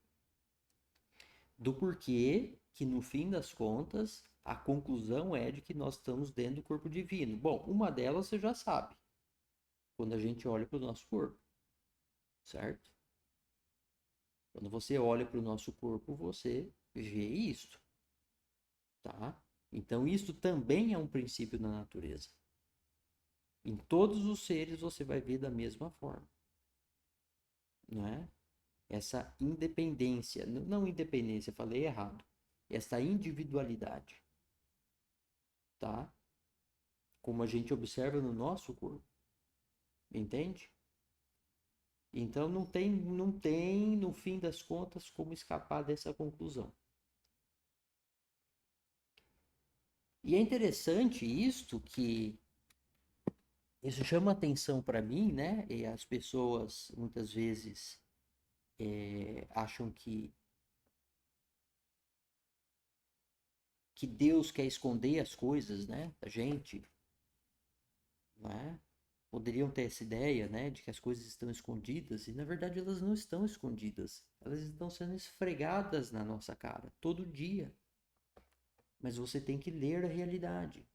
Do porquê que, no fim das contas, a conclusão é de que nós estamos dentro do corpo divino. Bom, uma delas você já sabe, quando a gente olha para o nosso corpo, certo? Quando você olha para o nosso corpo, você vê isto, tá? Então, isso também é um princípio da natureza. Em todos os seres você vai ver da mesma forma, não é? Essa independência, não independência, falei errado. Essa individualidade, tá? Como a gente observa no nosso corpo, entende? Então não tem, no fim das contas, como escapar dessa conclusão. E é interessante isto que isso chama atenção para mim, né? E as pessoas muitas vezes acham que Deus quer esconder as coisas, né? Da gente, né? Poderiam ter essa ideia, né? De que as coisas estão escondidas e na verdade elas não estão escondidas. Elas estão sendo esfregadas na nossa cara todo dia. Mas você tem que ler a realidade.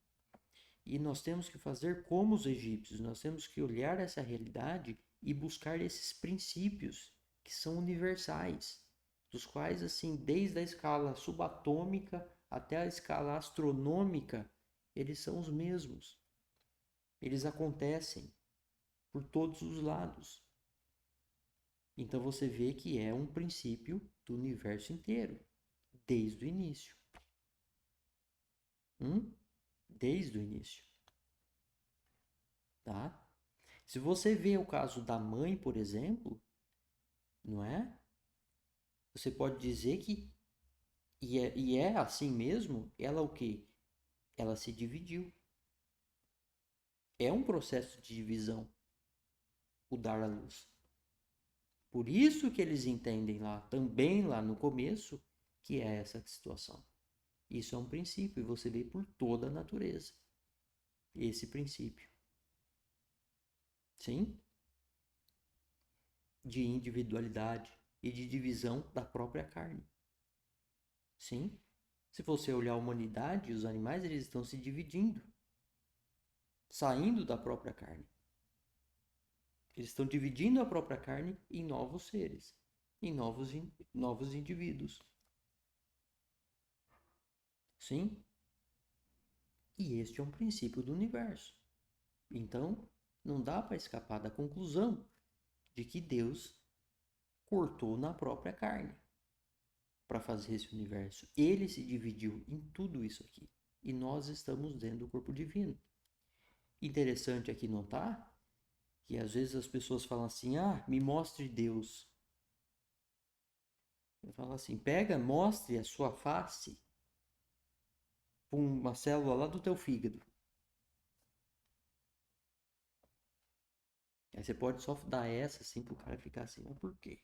E nós temos que fazer como os egípcios, nós temos que olhar essa realidade e buscar esses princípios que são universais, dos quais, assim, desde a escala subatômica até a escala astronômica, eles são os mesmos. Eles acontecem por todos os lados. Então você vê que é um princípio do universo inteiro, desde o início. Desde o início, tá? Se você vê o caso da mãe, por exemplo, não é? Você pode dizer que, e é assim mesmo, ela o quê? Ela se dividiu. É um processo de divisão, o dar à luz. Por isso que eles entendem lá, também lá no começo, que é essa situação. Isso é um princípio, e você vê por toda a natureza. Esse princípio. Sim? De individualidade e de divisão da própria carne. Sim? Se você olhar a humanidade, os animais eles estão se dividindo, saindo da própria carne. Eles estão dividindo a própria carne em novos seres, em novos indivíduos. Sim? E este é um princípio do universo. Então, não dá para escapar da conclusão de que Deus cortou na própria carne para fazer esse universo. Ele se dividiu em tudo isso aqui. E nós estamos dentro do corpo divino. Interessante aqui notar que às vezes as pessoas falam assim: ah, me mostre Deus. Eu falo assim: pega, mostre a sua face com uma célula lá do teu fígado. Aí você pode só dar essa assim pro cara ficar assim: mas por quê?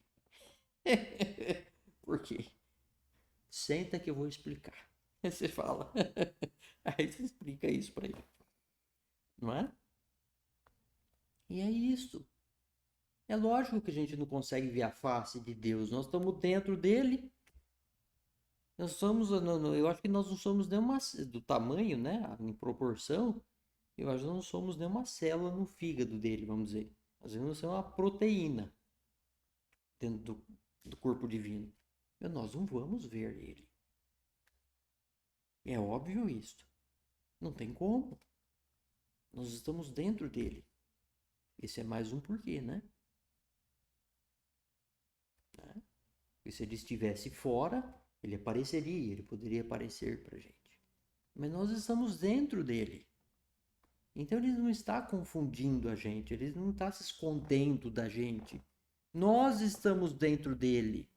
Por quê? Senta que eu vou explicar. Aí você fala. Aí você explica isso pra ele. Não é? E é isso. É lógico que a gente não consegue ver a face de Deus. Nós estamos dentro dele. Nós somos, eu acho que nós não somos nenhuma, do tamanho, né? Em proporção, eu acho que não somos nenhuma célula no fígado dele, vamos dizer. Nós devemos ser uma proteína dentro do corpo divino. E nós não vamos ver ele. É óbvio isso. Não tem como. Nós estamos dentro dele. Esse é mais um porquê, né? E se ele estivesse fora, ele apareceria, ele poderia aparecer para a gente. Mas nós estamos dentro dele. Então ele não está confundindo a gente, ele não está se escondendo da gente. Nós estamos dentro dele.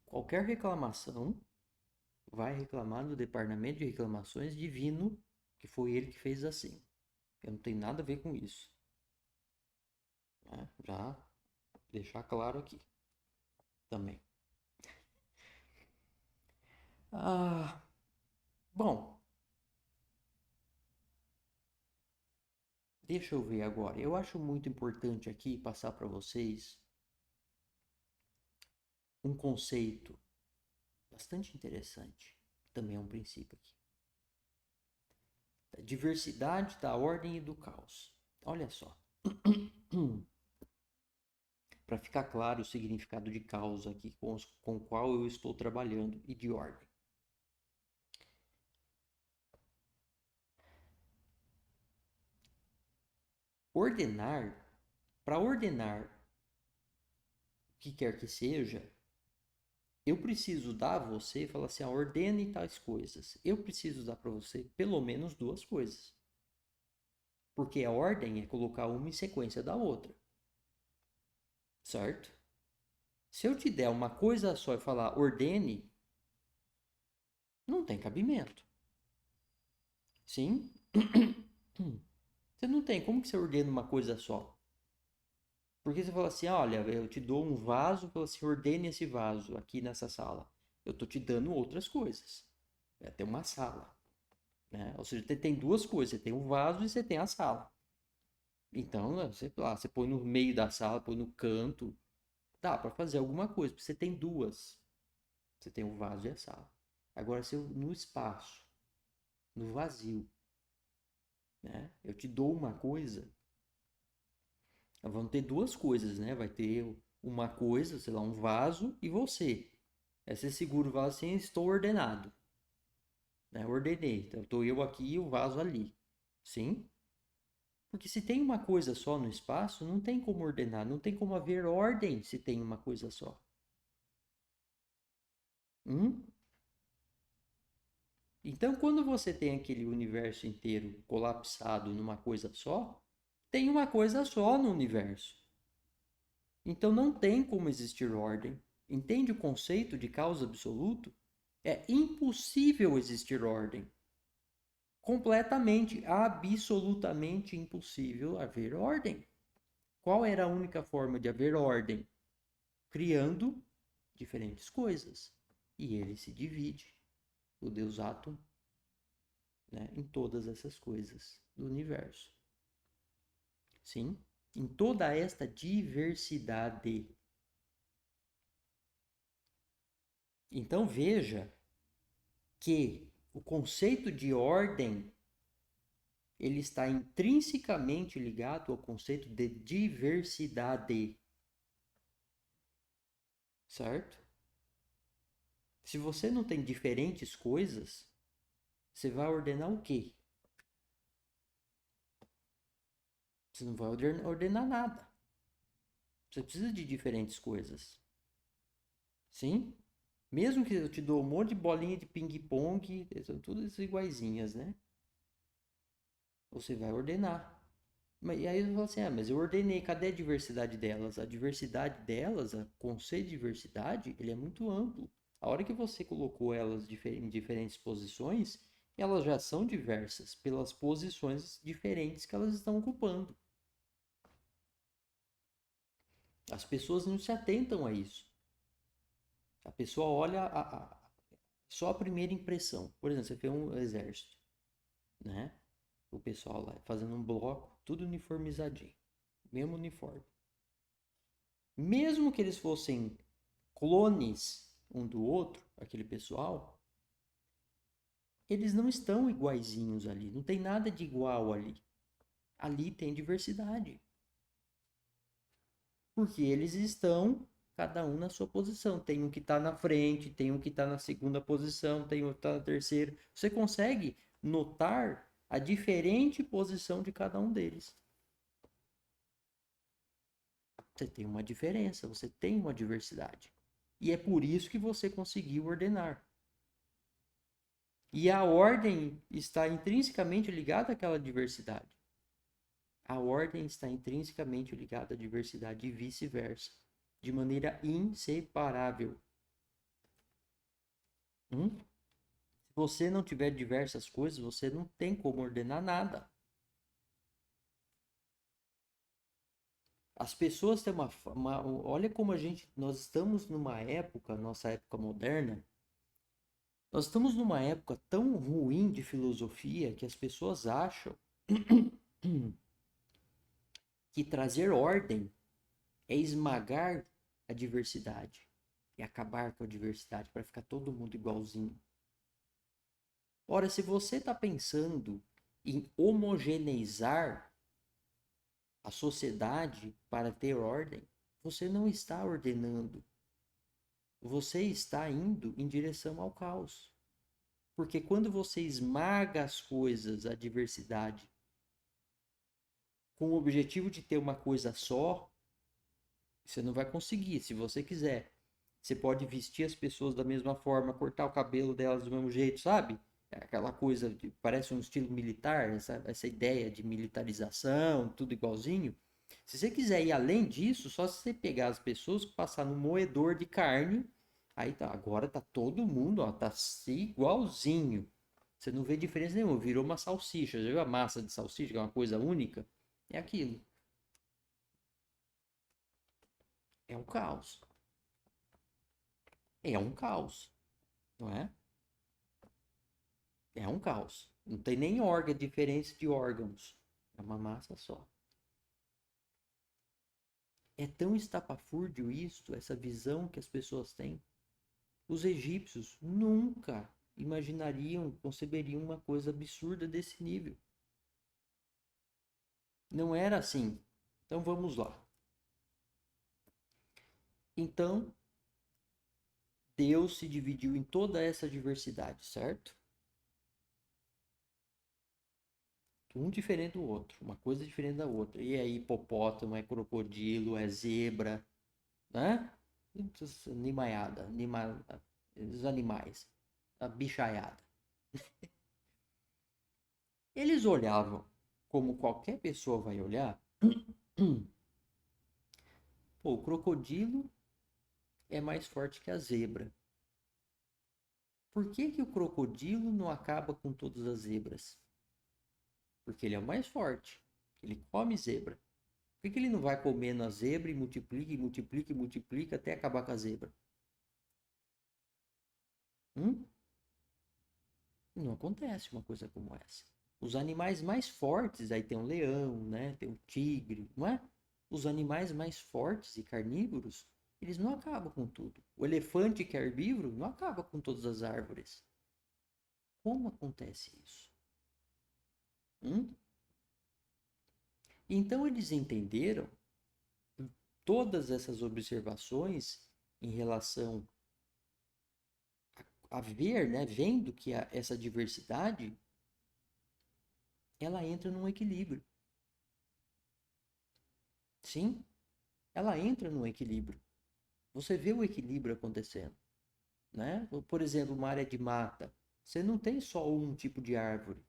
Qualquer reclamação vai reclamar no departamento de reclamações divino, que foi ele que fez assim. Eu não tenho nada a ver com isso. Né? Já deixar claro aqui também. Bom, deixa eu ver agora. Eu acho muito importante aqui passar para vocês um conceito bastante interessante. Também é um princípio aqui. Da diversidade, da ordem e do caos. Olha só. Para ficar claro o significado de caos aqui com o qual eu estou trabalhando e de ordem. Para ordenar o que quer que seja, eu preciso dar a você e falar assim, ordene tais coisas. Eu preciso dar para você pelo menos duas coisas. Porque a ordem é colocar uma em sequência da outra. Certo? Se eu te der uma coisa só e falar ordene, não tem cabimento. Sim? Você não tem. Como que você ordena uma coisa só? Porque você fala assim, olha, eu te dou um vaso, fala assim, ordene esse vaso aqui nessa sala. Eu tô te dando outras coisas. É ter uma sala. Né? Ou seja, tem duas coisas. Você tem o vaso e você tem a sala. Então, você põe no meio da sala, põe no canto. Dá para fazer alguma coisa, porque você tem duas. Você tem o vaso e a sala. Agora, se eu, no espaço, no vazio, né? Eu te dou uma coisa, vão ter duas coisas, né? Vai ter uma coisa, sei lá, um vaso e você. Aí você segura o vaso assim, estou ordenado. Né? Ordenei. Então, estou eu aqui e o vaso ali. Sim? Porque se tem uma coisa só no espaço, não tem como ordenar, não tem como haver ordem se tem uma coisa só. Hum? Então, quando você tem aquele universo inteiro colapsado numa coisa só, tem uma coisa só no universo. Então, não tem como existir ordem. Entende o conceito de causa absoluto? É impossível existir ordem. Completamente, absolutamente impossível haver ordem. Qual era a única forma de haver ordem? Criando diferentes coisas. E ele se divide, o Deus átomo, né, em todas essas coisas do universo. Sim? Em toda esta diversidade. Então veja que o conceito de ordem ele está intrinsecamente ligado ao conceito de diversidade. Certo? Se você não tem diferentes coisas, você vai ordenar o quê? Você não vai ordenar nada. Você precisa de diferentes coisas. Sim? Mesmo que eu te dou um monte de bolinha de ping-pong, são todas iguaizinhas, né? Você vai ordenar. E aí você fala assim, mas eu ordenei, cadê a diversidade delas? A diversidade delas, o conceito de diversidade, ele é muito amplo. A hora que você colocou elas em diferentes posições, elas já são diversas pelas posições diferentes que elas estão ocupando. As pessoas não se atentam a isso. A pessoa olha só a primeira impressão. Por exemplo, você vê um exército, né? O pessoal lá fazendo um bloco, tudo uniformizadinho, mesmo uniforme. Mesmo que eles fossem clones um do outro, aquele pessoal, eles não estão iguaizinhos ali, não tem nada de igual ali. Ali tem diversidade. Porque eles estão cada um na sua posição. Tem um que está na frente, tem um que está na segunda posição, tem um que está na terceira. Você consegue notar a diferente posição de cada um deles. Você tem uma diferença, você tem uma diversidade. E é por isso que você conseguiu ordenar. E a ordem está intrinsecamente ligada àquela diversidade. A ordem está intrinsecamente ligada à diversidade e vice-versa, de maneira inseparável. Se você não tiver diversas coisas, você não tem como ordenar nada. As pessoas têm olha como nós estamos numa época, nossa época moderna, nós estamos numa época tão ruim de filosofia que as pessoas acham que trazer ordem é esmagar a diversidade e acabar com a diversidade para ficar todo mundo igualzinho. Ora, se você está pensando em homogeneizar a sociedade para ter ordem, você não está ordenando. Você está indo em direção ao caos. Porque quando você esmaga as coisas, a diversidade, com o objetivo de ter uma coisa só, você não vai conseguir. Se você quiser, você pode vestir as pessoas da mesma forma, cortar o cabelo delas do mesmo jeito, sabe? Aquela coisa, parece um estilo militar, essa ideia de militarização, tudo igualzinho. Se você quiser ir além disso, só se você pegar as pessoas, passar no moedor de carne, aí tá, agora tá todo mundo, ó, tá igualzinho. Você não vê diferença nenhuma, virou uma salsicha. Já viu a massa de salsicha, que é uma coisa única? É aquilo. É um caos. É um caos, não é? É um caos. Não tem nem órgão, diferença de órgãos. É uma massa só. É tão estapafúrdio isso, essa visão que as pessoas têm. Os egípcios nunca imaginariam, conceberiam uma coisa absurda desse nível. Não era assim. Então vamos lá. Então, Deus se dividiu em toda essa diversidade, certo? Um diferente do outro, uma coisa diferente da outra. E é hipopótamo, é crocodilo, é zebra, né? Animaiada, os animais, a bichaiada. Eles olhavam como qualquer pessoa vai olhar. Pô, o crocodilo é mais forte que a zebra. Por que que o crocodilo não acaba com todas as zebras? Porque ele é o mais forte. Ele come zebra. Por que que ele não vai comendo a zebra e multiplica, e multiplica, e multiplica até acabar com a zebra? Hum? Não acontece uma coisa como essa. Os animais mais fortes, aí tem o leão, né? Tem o tigre, não é? Os animais mais fortes e carnívoros, eles não acabam com tudo. O elefante, que é herbívoro, não acaba com todas as árvores. Como acontece isso? Hum? Então eles entenderam todas essas observações em relação a ver, né? Vendo que essa diversidade, ela entra num equilíbrio. Sim, ela entra num equilíbrio. Você vê o equilíbrio acontecendo, né? Por exemplo, uma área de mata, você não tem só um tipo de árvore,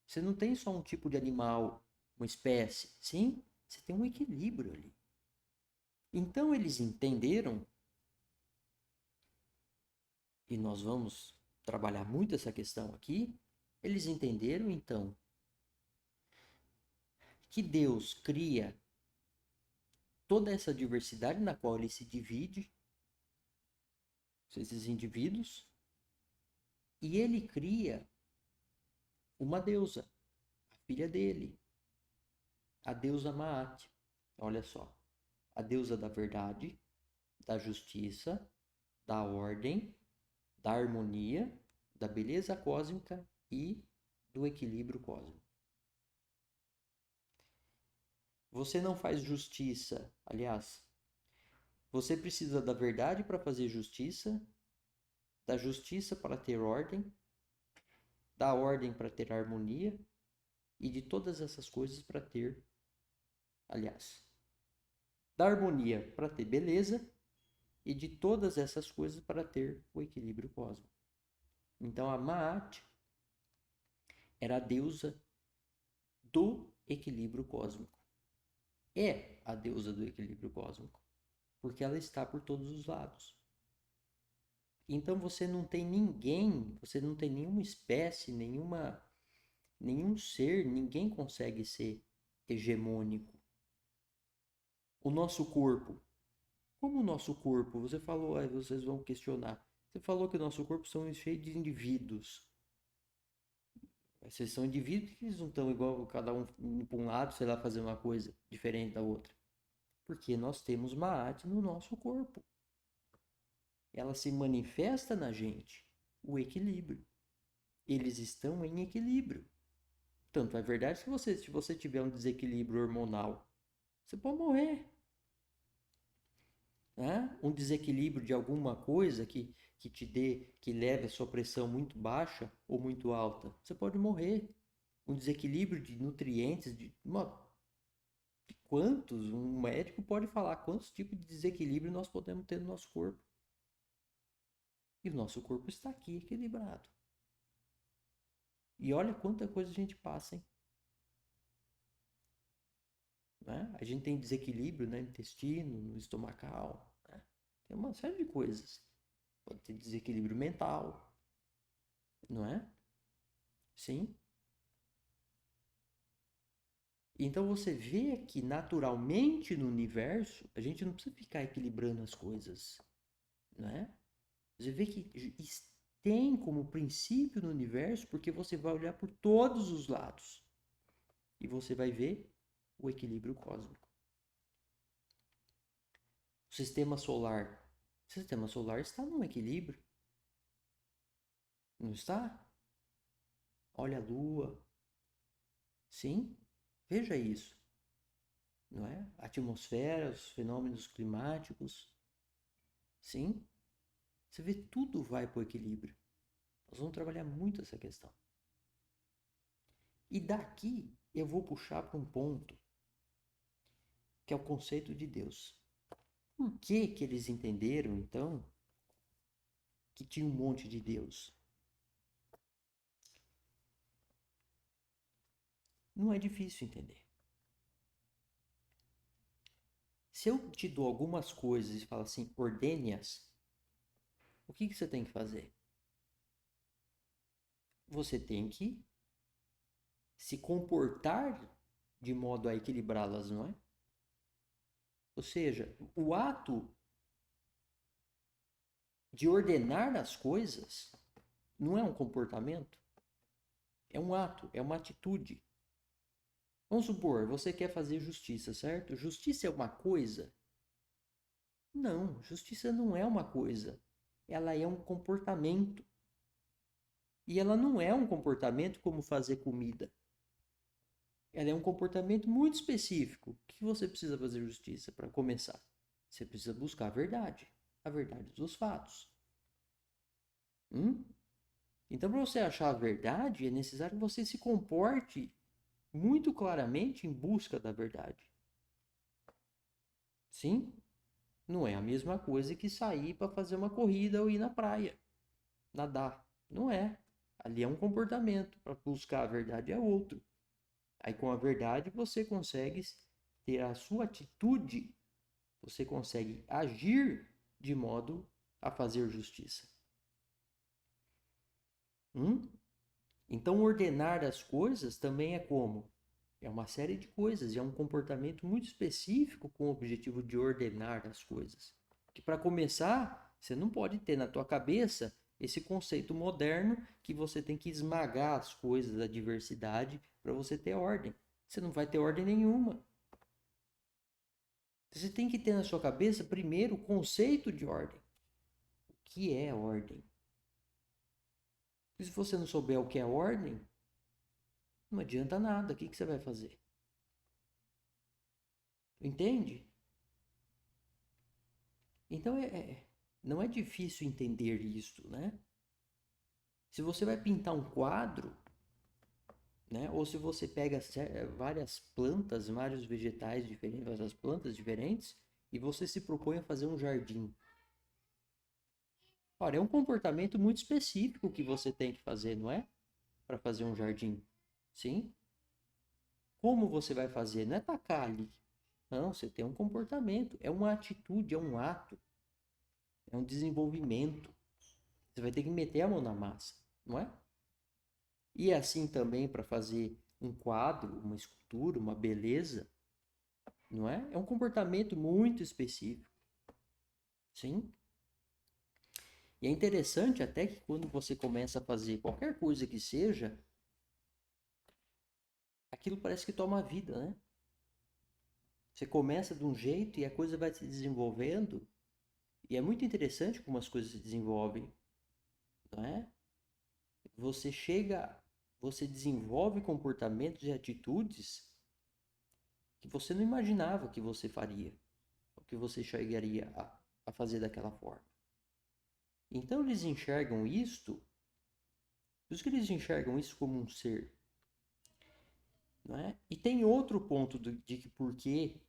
você não tem só um tipo de animal, uma espécie, sim, você tem um equilíbrio ali. Então eles entenderam, e nós vamos trabalhar muito essa questão aqui, eles entenderam então que Deus cria toda essa diversidade na qual ele se divide, esses indivíduos, e ele cria uma deusa, a filha dele, a deusa Maat. Olha só, a deusa da verdade, da justiça, da ordem, da harmonia, da beleza cósmica e do equilíbrio cósmico. Você não faz justiça, aliás, Você precisa da verdade para fazer justiça, da justiça para ter ordem, da ordem para ter harmonia e de todas essas coisas para ter, aliás, da harmonia para ter beleza e de todas essas coisas para ter o equilíbrio cósmico. Então a Maat era a deusa do equilíbrio cósmico. É a deusa do equilíbrio cósmico, porque ela está por todos os lados. Então você não tem ninguém, você não tem nenhuma espécie, nenhum ser, ninguém consegue ser hegemônico. O nosso corpo. Como o nosso corpo? Você falou, aí vocês vão questionar. Você falou que o nosso corpo são cheios de indivíduos. Vocês são indivíduos que eles não estão igual cada um para um lado, sei lá, fazer uma coisa diferente da outra. Porque nós temos Maat no nosso corpo. Ela se manifesta na gente, o equilíbrio. Eles estão em equilíbrio. Tanto é verdade que se você tiver um desequilíbrio hormonal, você pode morrer. Né? Um desequilíbrio de alguma coisa que te dê, que leve a sua pressão muito baixa ou muito alta, você pode morrer. Um desequilíbrio de nutrientes, de quantos? Um médico pode falar quantos tipos de desequilíbrio nós podemos ter no nosso corpo. E o nosso corpo está aqui equilibrado. E olha quanta coisa a gente passa, hein? Né? A gente tem desequilíbrio, né, no intestino, no estomacal, né? Tem uma série de coisas. Pode ter desequilíbrio mental, não é? Sim. Então você vê que naturalmente no universo a gente não precisa ficar equilibrando as coisas, né? Você vê que tem como princípio no universo porque você vai olhar por todos os lados e você vai ver o equilíbrio cósmico. O sistema solar. O sistema solar está num equilíbrio. Não está? Olha a Lua. Sim, veja isso. Não é? A atmosfera, os fenômenos climáticos. Sim, você vê tudo vai para o equilíbrio. Nós vamos trabalhar muito essa questão. E daqui eu vou puxar para um ponto que é o conceito de Deus. Por que eles entenderam, então, que tinha um monte de Deus? Não é difícil entender. Se eu te dou algumas coisas e falo assim, ordene-as, o que você tem que fazer? Você tem que se comportar de modo a equilibrá-las, não é? Ou seja, o ato de ordenar as coisas não é um comportamento, é um ato, é uma atitude. Vamos supor, você quer fazer justiça, certo? Justiça é uma coisa? Não, justiça não é uma coisa. Ela é um comportamento. E ela não é um comportamento como fazer comida. Ela é um comportamento muito específico. O que você precisa fazer justiça para começar? Você precisa buscar a verdade dos fatos. Então, para você achar a verdade, é necessário que você se comporte muito claramente em busca da verdade. Sim? Não é a mesma coisa que sair para fazer uma corrida ou ir na praia, nadar. Não é. Ali é um comportamento. Para buscar a verdade é outro. Aí com a verdade você consegue ter a sua atitude, você consegue agir de modo a fazer justiça. Então ordenar as coisas também é como? É uma série de coisas, é um comportamento muito específico com o objetivo de ordenar as coisas. Que para começar, você não pode ter na tua cabeça esse conceito moderno que você tem que esmagar as coisas, a diversidade, para você ter ordem. Você não vai ter ordem nenhuma. Você tem que ter na sua cabeça primeiro o conceito de ordem. O que é ordem? E se você não souber o que é ordem, não adianta nada. O que você vai fazer? Entende? Então não é difícil entender isto, né? Se você vai pintar um quadro, né? Ou se você pega várias plantas, vários vegetais diferentes, várias plantas diferentes, e você se propõe a fazer um jardim. Ora, é um comportamento muito específico que você tem que fazer, não é? Para fazer um jardim. Sim? Como você vai fazer? Não é tacar ali. Não, você tem um comportamento, é uma atitude, é um ato, é um desenvolvimento. Você vai ter que meter a mão na massa, não é? E é assim também para fazer um quadro, uma escultura, uma beleza, não é? É um comportamento muito específico, sim? E é interessante até que quando você começa a fazer qualquer coisa que seja, aquilo parece que toma vida, né? Você começa de um jeito e a coisa vai se desenvolvendo, e é muito interessante como as coisas se desenvolvem, não é? Você chega, você desenvolve comportamentos e atitudes que você não imaginava que você faria, ou que você chegaria a fazer daquela forma. Então eles enxergam isto, por isso que eles enxergam isso como um ser, não é? E tem outro ponto de que por que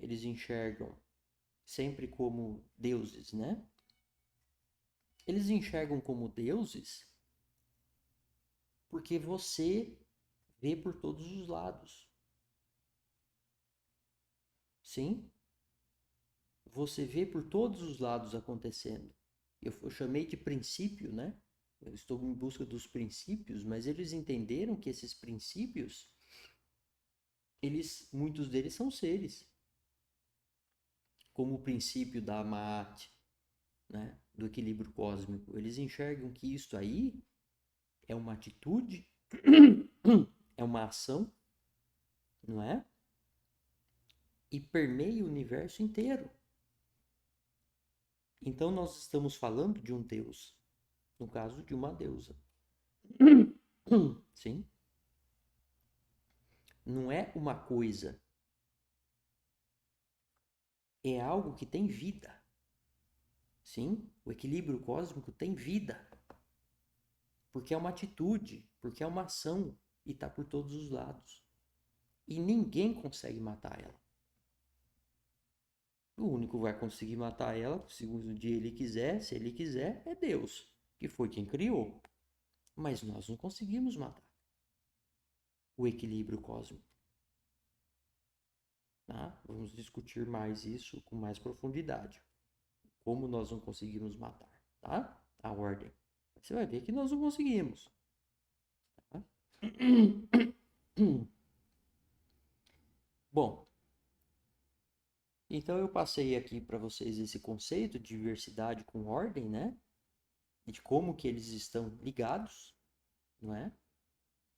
eles enxergam sempre como deuses, né? Eles enxergam como deuses porque você vê por todos os lados. Sim? Você vê por todos os lados acontecendo. Eu chamei de princípio, né? Eu estou em busca dos princípios, mas eles entenderam que esses princípios, muitos deles são seres, como o princípio da Maat, né? Do equilíbrio cósmico. Eles enxergam que isso aí é uma atitude, é uma ação, não é? E permeia o universo inteiro. Então nós estamos falando de um Deus, no caso de uma deusa. Sim? Não é uma coisa, é algo que tem vida. Sim? O equilíbrio cósmico tem vida. Porque é uma atitude, porque é uma ação e está por todos os lados. E ninguém consegue matar ela. O único que vai conseguir matar ela, segundo o dia ele quiser, se ele quiser, é Deus, que foi quem criou. Mas nós não conseguimos matar o equilíbrio cósmico. Tá? Vamos discutir mais isso com mais profundidade. Como nós não conseguimos matar, tá? A ordem. Você vai ver que nós não conseguimos. Tá? Bom, então eu passei aqui para vocês esse conceito de diversidade com ordem, né? E de como que eles estão ligados, não é?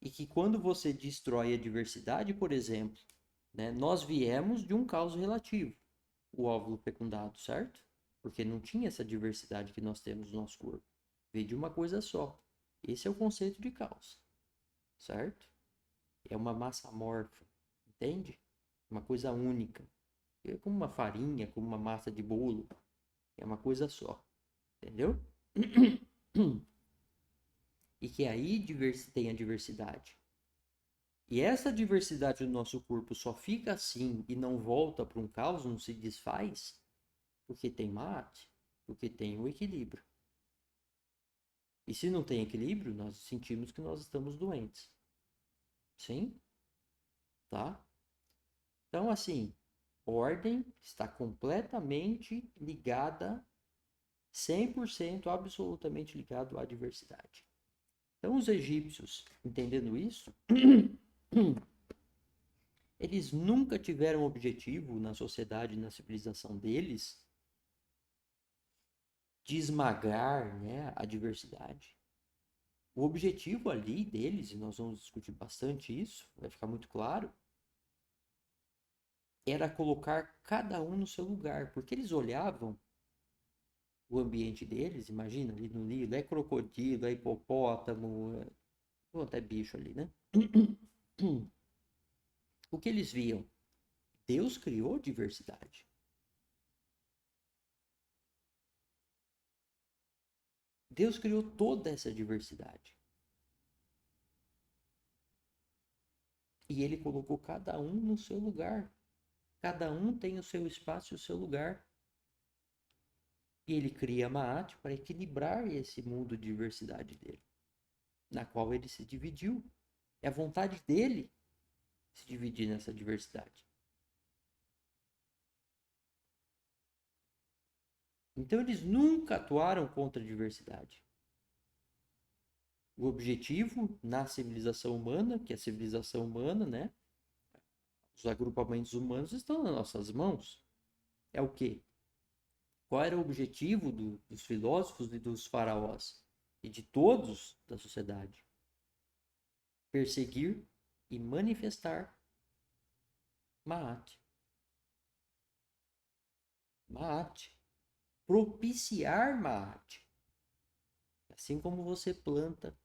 E que quando você destrói a diversidade, por exemplo, né, nós viemos de um caos relativo, o óvulo fecundado, certo? Porque não tinha essa diversidade que nós temos no nosso corpo. Veio de uma coisa só. Esse é o conceito de caos, certo? É uma massa amorfa, entende? Uma coisa única. É como uma farinha, como uma massa de bolo. É uma coisa só, entendeu? E que aí tem a diversidade. E essa diversidade do nosso corpo só fica assim e não volta para um caos, não se desfaz, porque tem mate, porque tem o equilíbrio. E se não tem equilíbrio, nós sentimos que nós estamos doentes. Sim? Tá? Então, assim, ordem está completamente ligada, 100% absolutamente ligado à diversidade. Então, os egípcios, entendendo isso, eles nunca tiveram objetivo na sociedade, na civilização deles, de esmagar, né, a diversidade. O objetivo ali deles, e nós vamos discutir bastante isso, vai ficar muito claro, era colocar cada um no seu lugar, porque eles olhavam o ambiente deles, imagina, ali no Nilo, é crocodilo, é hipopótamo, até bicho ali, né? O que eles viam? Deus criou diversidade. Deus criou toda essa diversidade. E ele colocou cada um no seu lugar. Cada um tem o seu espaço e o seu lugar. E ele cria Maat para equilibrar esse mundo de diversidade dele, na qual ele se dividiu. É a vontade dele se dividir nessa diversidade. Então eles nunca atuaram contra a diversidade. O objetivo na civilização humana, que é a civilização humana, né? Os agrupamentos humanos estão nas nossas mãos. É o quê? Qual era o objetivo dos filósofos e dos faraós e de todos da sociedade? Perseguir e manifestar Maat. Maat. Propiciar Maat. Assim como você planta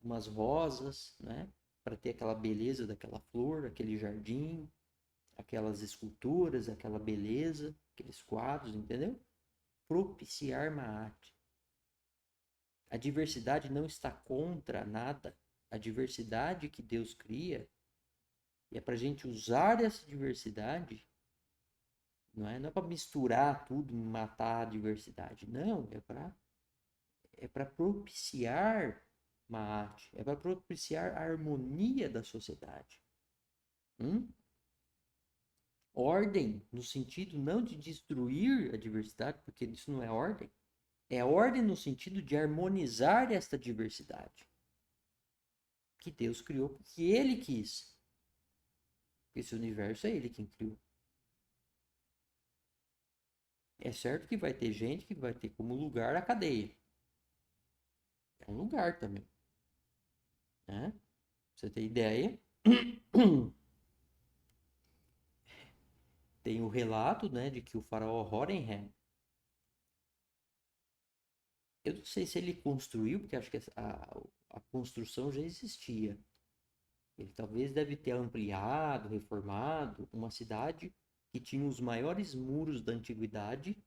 umas rosas, né? Para ter aquela beleza daquela flor, aquele jardim, aquelas esculturas, aquela beleza, aqueles quadros, entendeu? Propiciar Maat. A diversidade não está contra nada. A diversidade que Deus cria, e é para a gente usar essa diversidade, não é para misturar tudo, matar a diversidade. Não, é para propiciar Maat, é para propiciar a harmonia da sociedade. Ordem, no sentido não de destruir a diversidade, porque isso não é ordem. É ordem no sentido de harmonizar esta diversidade que Deus criou porque Ele quis. Esse universo é Ele quem criou. É certo que vai ter gente que vai ter como lugar a cadeia. É um lugar também. Né? Pra você ter ideia, tem o relato, né, de que o faraó Horemheb, eu não sei se ele construiu, porque acho que a construção já existia. Ele talvez deve ter ampliado, reformado uma cidade que tinha os maiores muros da antiguidade,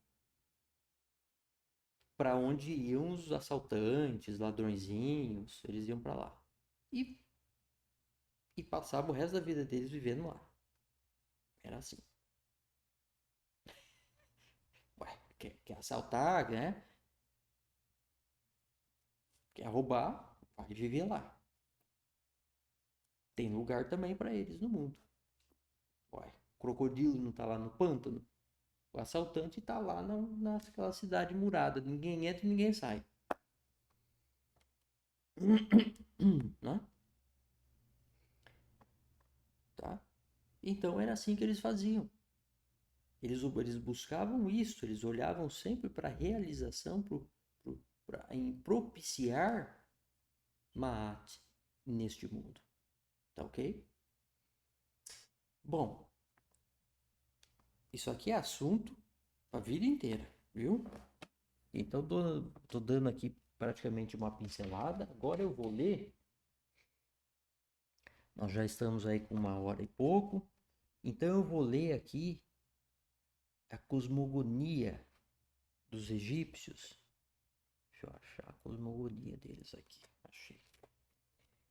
para onde iam os assaltantes, ladrõezinhos, eles iam para lá. E, e passavam o resto da vida deles vivendo lá. Era assim. Ué, quer assaltar, né? Quer roubar, vai viver lá. Tem lugar também para eles no mundo. Ué, o crocodilo não tá lá no pântano? O assaltante tá lá naquela cidade murada. Ninguém entra e ninguém sai. Né? Tá? Então era assim que eles faziam. Eles buscavam isso, eles olhavam sempre para a realização, em propiciar Maat neste mundo. Tá ok? Bom, isso aqui é assunto a vida inteira, viu? Então tô dando aqui praticamente uma pincelada. Agora eu vou ler. Nós já estamos aí com 1 hora e pouco. Então eu vou ler aqui a cosmogonia dos egípcios. Deixa eu achar a cosmogonia deles aqui. Achei.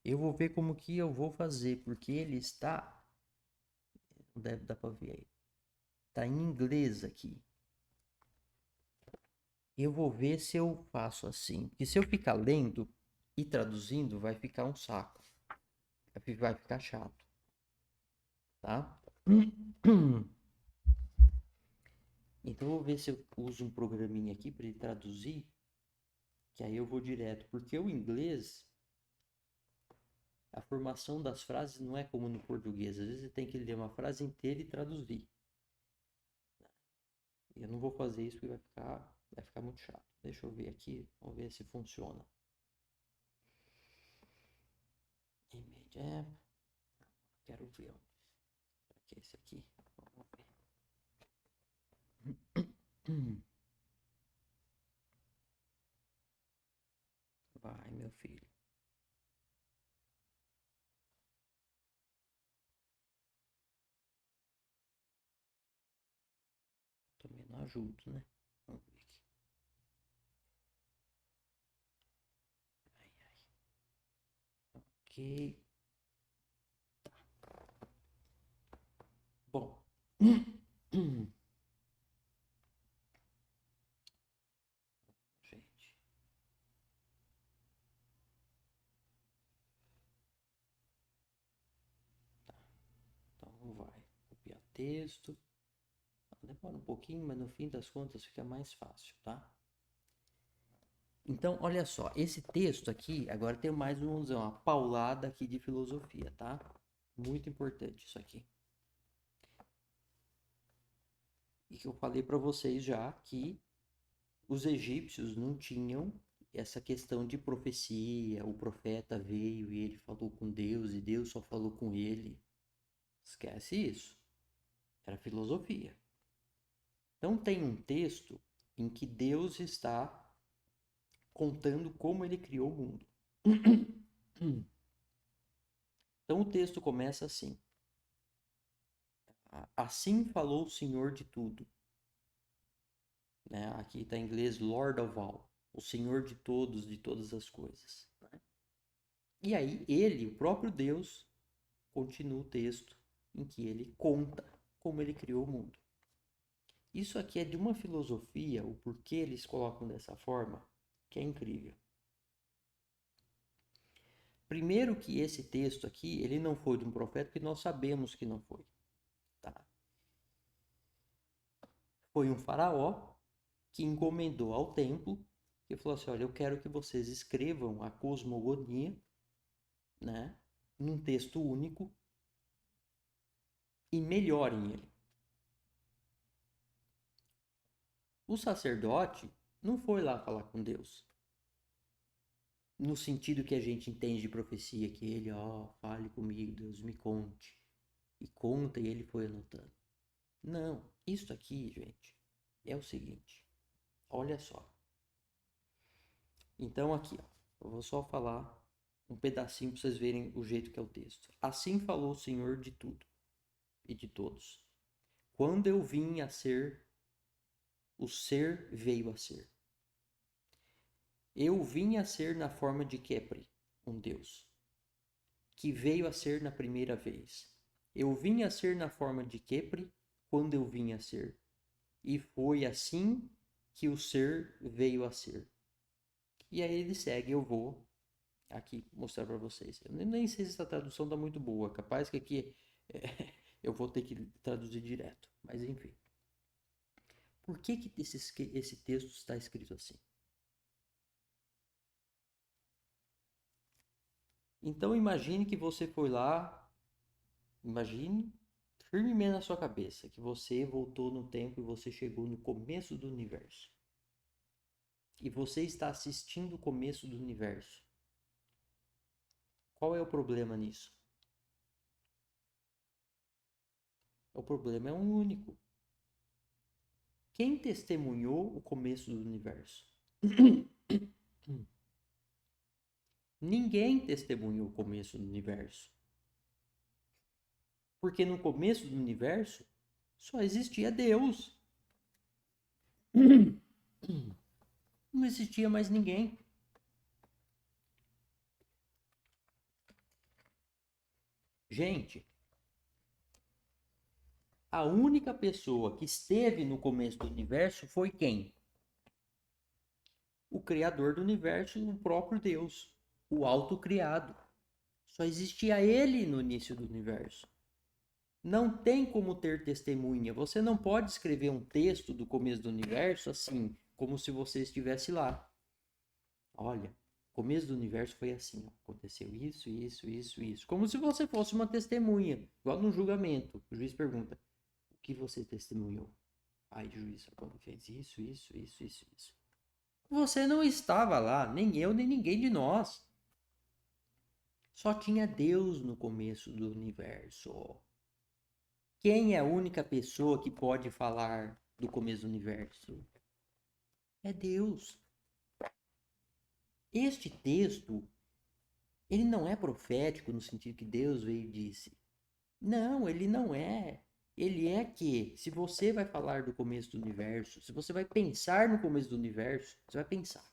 Eu vou ver como que eu vou fazer, porque ele está... Não deve dar para ver aí. Está em inglês aqui. Eu vou ver se eu faço assim. Porque se eu ficar lendo e traduzindo, vai ficar um saco. Vai ficar chato. Tá? Então eu vou ver se eu uso um programinha aqui para ele traduzir. Que aí eu vou direto. Porque o inglês, a formação das frases não é como no português. Às vezes você tem que ler uma frase inteira e traduzir. Eu não vou fazer isso porque vai ficar muito chato. Deixa eu ver aqui, vamos ver se funciona. Image app. Quero ver. Será que é esse aqui? Vamos ver. Vai, meu filho. Também não ajudo, né? Vamos ver aqui. Ok. Bom. Gente. Então vai. Copiar texto. Demora um pouquinho, mas no fim das contas fica mais fácil, tá? Então, olha só, esse texto aqui, agora tem mais uma paulada aqui de filosofia, tá? Muito importante isso aqui. E que eu falei para vocês já que os egípcios não tinham essa questão de profecia, o profeta veio e ele falou com Deus e Deus só falou com ele. Esquece isso. Era filosofia. Então tem um texto em que Deus está contando como ele criou o mundo. Então o texto começa assim: assim falou o Senhor de tudo. Né? Aqui está em inglês Lord of all, o Senhor de todos, de todas as coisas. Né? E aí ele, o próprio Deus, continua o texto em que ele conta como ele criou o mundo. Isso aqui é de uma filosofia, o porquê eles colocam dessa forma, que é incrível. Primeiro que esse texto aqui, ele não foi de um profeta, porque nós sabemos que não foi. Tá? Foi um faraó que encomendou ao templo, que falou assim, olha, eu quero que vocês escrevam a cosmogonia, né, num texto único e melhorem ele. O sacerdote não foi lá falar com Deus, no sentido que a gente entende de profecia, que ele, fale comigo, Deus me conte. E conta, e ele foi anotando. Não, isso aqui, gente, é o seguinte. Olha só. Então aqui, eu vou só falar um pedacinho para vocês verem o jeito que é o texto. Assim falou o Senhor de tudo e de todos. Quando eu vim a ser, o ser veio a ser. Eu vim a ser na forma de Kepri, um deus, que veio a ser na primeira vez. Eu vim a ser na forma de Kepri quando eu vim a ser. E foi assim que o ser veio a ser. E aí ele segue, eu vou aqui mostrar para vocês. Eu nem sei se essa tradução tá muito boa, capaz que aqui eu vou ter que traduzir direto, mas enfim. Por que esse texto está escrito assim? Então imagine que você foi lá, imagine firmemente na sua cabeça que você voltou no tempo e você chegou no começo do universo. E você está assistindo o começo do universo. Qual é o problema nisso? O problema é um único. Quem testemunhou o começo do universo? Ninguém testemunhou o começo do universo. Porque no começo do universo só existia Deus. Não existia mais ninguém. Gente, a única pessoa que esteve no começo do universo foi quem? O Criador do universo, o próprio Deus, o autocriado. Só existia ele no início do universo. Não tem como ter testemunha. Você não pode escrever um texto do começo do universo assim, como se você estivesse lá. Olha, o começo do universo foi assim, aconteceu isso, isso, isso, isso. Como se você fosse uma testemunha, igual no julgamento. O juiz pergunta, o que você testemunhou? Ai, juiz, quando fez isso, isso, isso, isso, isso. Você não estava lá, nem eu, nem ninguém de nós. Só tinha Deus no começo do universo. Quem é a única pessoa que pode falar do começo do universo? É Deus. Este texto, ele não é profético no sentido que Deus veio e disse. Não, ele não é. Ele é que, se você vai falar do começo do universo, se você vai pensar no começo do universo, você vai pensar.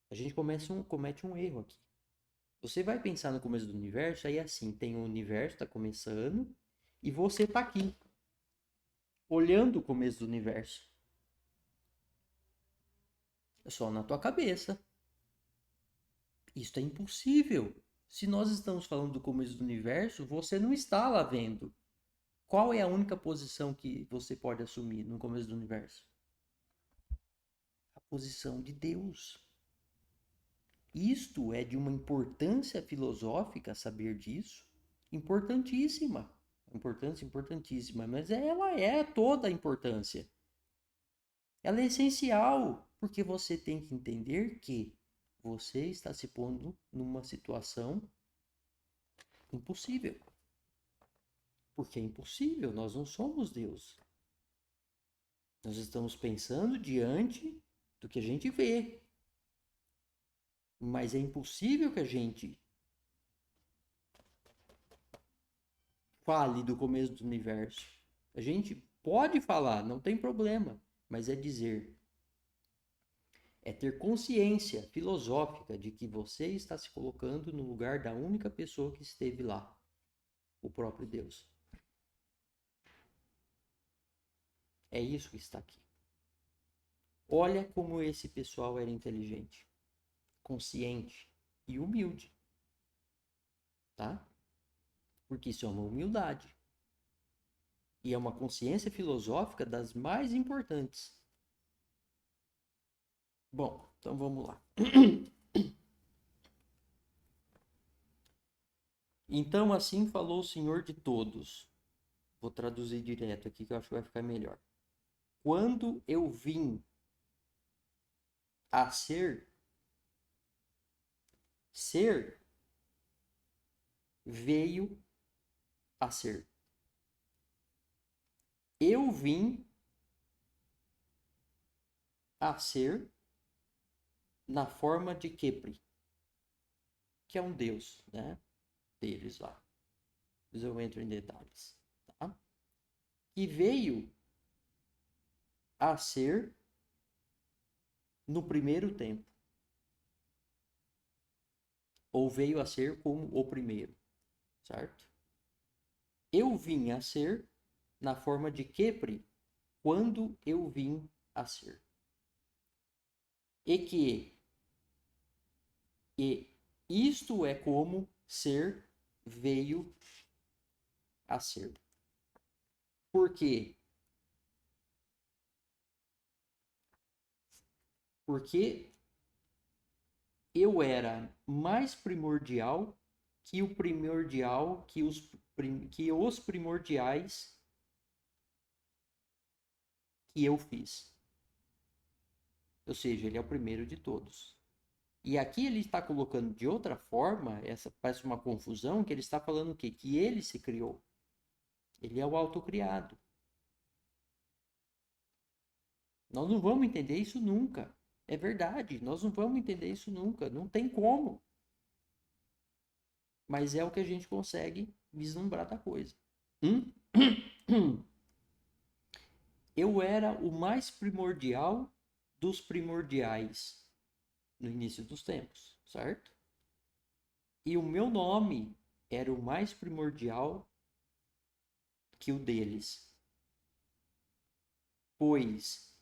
A gente comete um erro aqui. Você vai pensar no começo do universo, aí assim, tem o universo, está começando, e você está aqui, olhando o começo do universo. É só na tua cabeça. Isso é impossível. Se nós estamos falando do começo do universo, você não está lá vendo. Qual é a única posição que você pode assumir no começo do universo? A posição de Deus. Isto é de uma importância filosófica saber disso, importantíssima. Importância importantíssima, mas ela é toda a importância. Ela é essencial, porque você tem que entender que você está se pondo numa situação impossível. Porque é impossível, nós não somos Deus. Nós estamos pensando diante do que a gente vê. Mas é impossível que a gente fale do começo do universo. A gente pode falar, não tem problema, mas é dizer, é ter consciência filosófica de que você está se colocando no lugar da única pessoa que esteve lá, o próprio Deus. É isso que está aqui. Olha como esse pessoal era inteligente, consciente e humilde, tá? Porque isso é uma humildade. E é uma consciência filosófica das mais importantes. Bom, então vamos lá. Então assim falou o Senhor de todos. Vou traduzir direto aqui que eu acho que vai ficar melhor. Quando eu vim a ser veio a ser. Eu vim a ser na forma de Kepri, que é um deus, né? Deles lá. Depois eu entro em detalhes, tá? Que veio a ser no primeiro tempo. Ou veio a ser como o primeiro, certo? Eu vim a ser na forma de Kepri quando eu vim a ser. E isto é como ser veio a ser. Por quê? Porque eu era mais primordial que o primordial que os primordiais que eu fiz. Ou seja, ele é o primeiro de todos. E aqui ele está colocando de outra forma, essa parece uma confusão, que ele está falando o quê? Que ele se criou. Ele é o autocriado. Nós não vamos entender isso nunca. É verdade, nós não vamos entender isso nunca. Não tem como. Mas é o que a gente consegue vislumbrar da coisa. Eu era o mais primordial dos primordiais no início dos tempos, certo? E o meu nome era o mais primordial que o deles, pois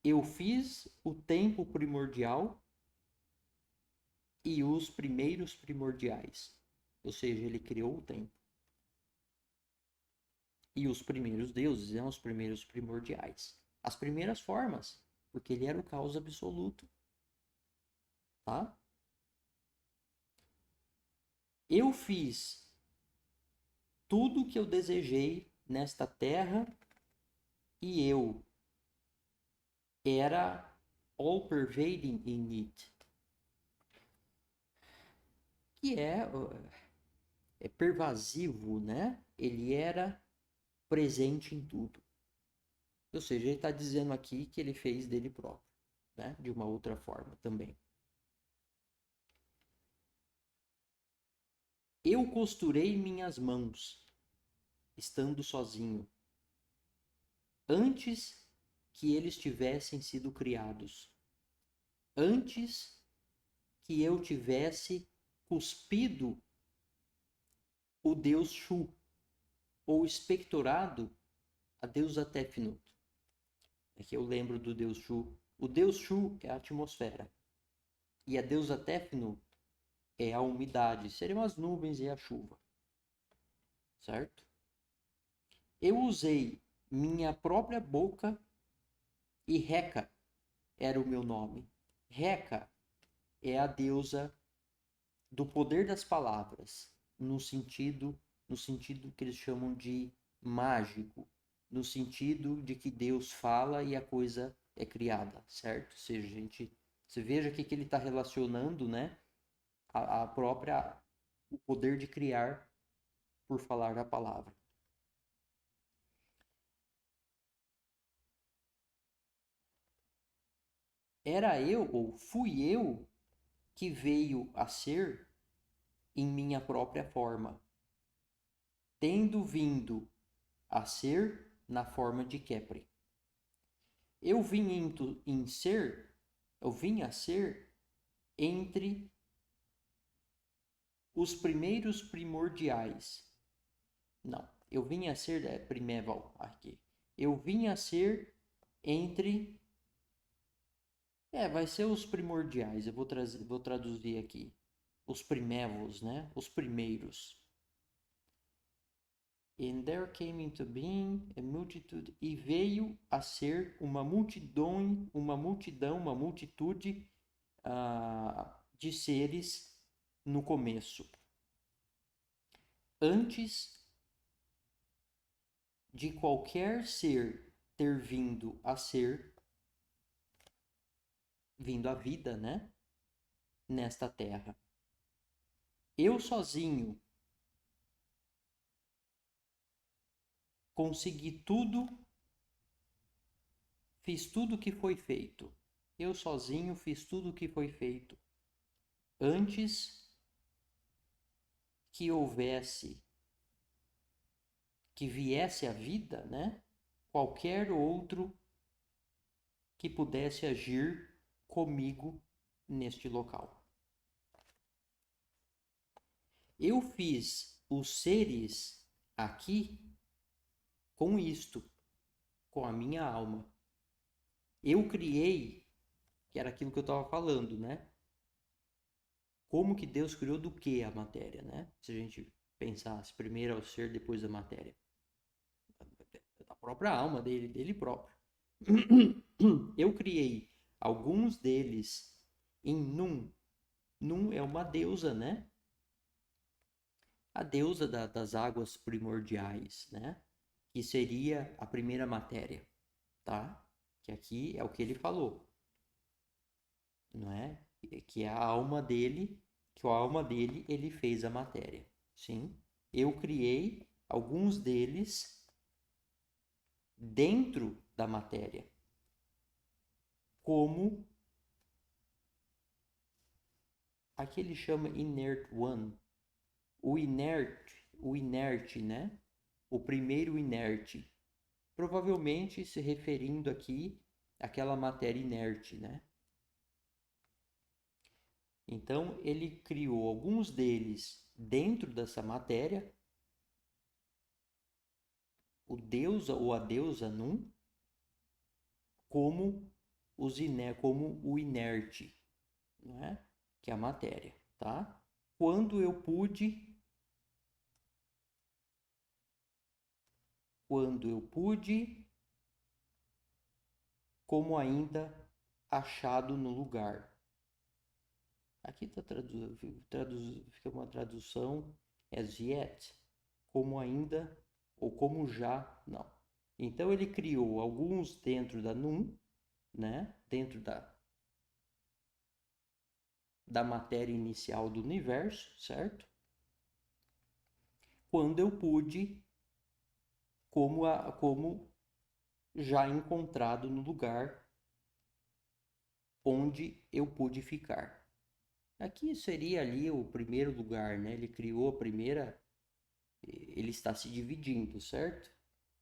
eu fiz o tempo primordial e os primeiros primordiais. Ou seja, ele criou o tempo. E os primeiros deuses eram os primeiros primordiais. As primeiras formas, porque ele era o caos absoluto. Tá? Eu fiz tudo o que eu desejei nesta terra e eu era all pervading in it. Que é pervasivo, né? Ele era presente em tudo. Ou seja, ele está dizendo aqui que ele fez dele próprio, né? De uma outra forma também. Eu costurei minhas mãos, estando sozinho, antes que eles tivessem sido criados, antes que eu tivesse cuspido o deus Shu, ou expectorado a deusa Tefnut. Aqui eu lembro do deus Shu. O deus Shu é a atmosfera. E a deusa Tefnut é a umidade, seriam as nuvens e a chuva. Certo? Eu usei minha própria boca e Heka era o meu nome. Heka é a deusa do poder das palavras, no sentido que eles chamam de mágico, no sentido de que Deus fala e a coisa é criada, certo? Ou seja, você veja aqui que ele está relacionando, né, o poder de criar por falar a palavra. Era eu, ou fui eu, que veio a ser em minha própria forma, tendo vindo a ser na forma de Kepri. Eu vim a ser entre os primeiros primordiais. Não, eu vim a ser primeval aqui. Eu vim a ser entre vai ser os primordiais. Eu vou traduzir aqui. Os primevos, né? Os primeiros. And there came into being a multitude, e veio a ser uma multidão, uma multitude de seres no começo. Antes de qualquer ser ter vindo a ser, vindo à vida, né? Nesta terra. Eu sozinho consegui tudo, fiz tudo o que foi feito. Eu sozinho fiz tudo o que foi feito. Antes que viesse a vida, né? Qualquer outro que pudesse agir comigo neste local. Eu fiz os seres aqui com isto, com a minha alma. Eu criei, que era aquilo que eu estava falando, né? Como que Deus criou do que a matéria, né? Se a gente pensasse primeiro ao ser, depois a matéria. Da própria alma dele próprio. Eu criei alguns deles em Num. Num é uma deusa, né? A deusa das águas primordiais, né? Que seria a primeira matéria, tá? Que aqui é o que ele falou, não é? Que a alma dele, que a alma dele ele fez a matéria. Sim, eu criei alguns deles dentro da matéria, como aqui ele chama inert one, o inerte, né? O primeiro inerte, provavelmente se referindo aqui àquela matéria inerte, né? Então ele criou alguns deles dentro dessa matéria, o deus ou a deusa Num, como como o inerte, não é? Que é a matéria, tá? Quando eu pude, como ainda achado no lugar. Aqui está fica uma tradução as yet, como ainda ou como já, não. Então ele criou alguns dentro da Num, né? Dentro da matéria inicial do universo, certo? Quando eu pude, como já encontrado no lugar onde eu pude ficar. Aqui seria ali o primeiro lugar, né? Ele criou a primeira, ele está se dividindo, certo?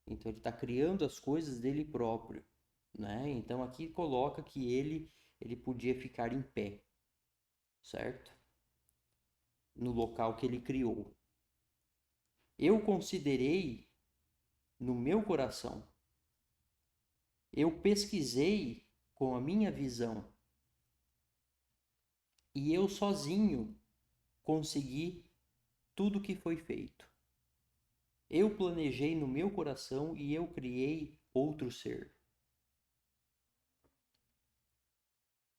Então ele está criando as coisas dele próprio, né? Então aqui coloca que ele podia ficar em pé, certo? No local que ele criou. Eu considerei no meu coração. Eu pesquisei com a minha visão. E eu sozinho consegui tudo que foi feito. Eu planejei no meu coração e eu criei outro ser.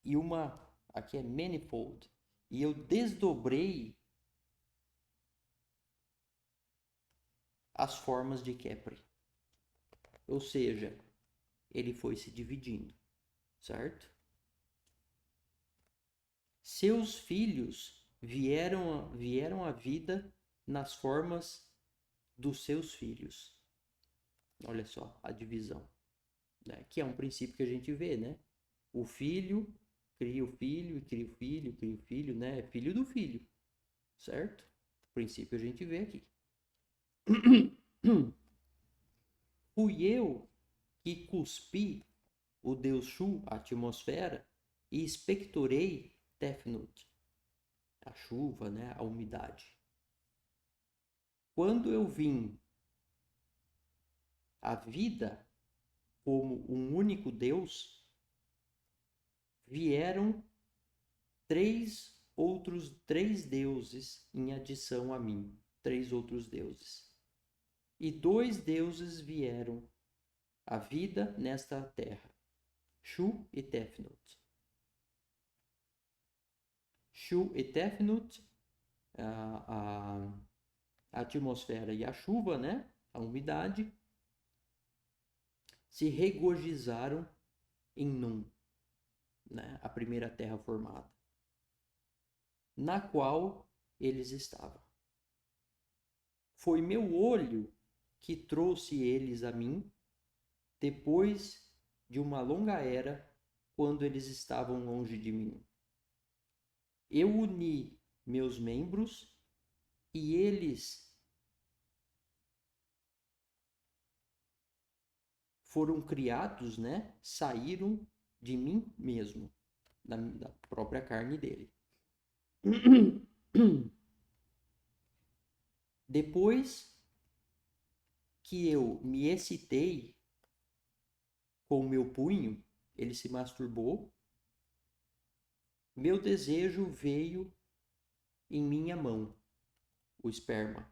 E aqui é manifold, e eu desdobrei as formas de Kepler. Ou seja, ele foi se dividindo, certo? Seus filhos vieram à vida nas formas dos seus filhos. Olha só a divisão, né? Que é um princípio que a gente vê, né? O filho cria o filho, e cria o filho, cria o filho, né? É filho do filho, certo? O princípio a gente vê aqui. Fui eu que cuspi o deus Shu, a atmosfera, e expectorei Tefnut, a chuva, né? A umidade. Quando eu vim a vida como um único Deus, vieram três deuses em adição a mim, três outros deuses. E dois deuses vieram à vida nesta terra, Shu e Tefnut. Shu e Tefnut, a atmosfera e a chuva, né? A umidade, se regozijaram em Num, né? A primeira terra formada, na qual eles estavam. Foi meu olho que trouxe eles a mim, depois de uma longa era, quando eles estavam longe de mim. Eu uni meus membros e eles foram criados, né? Saíram de mim mesmo, da própria carne dele. Depois que eu me excitei com o meu punho, ele se masturbou, meu desejo veio em minha mão, o esperma.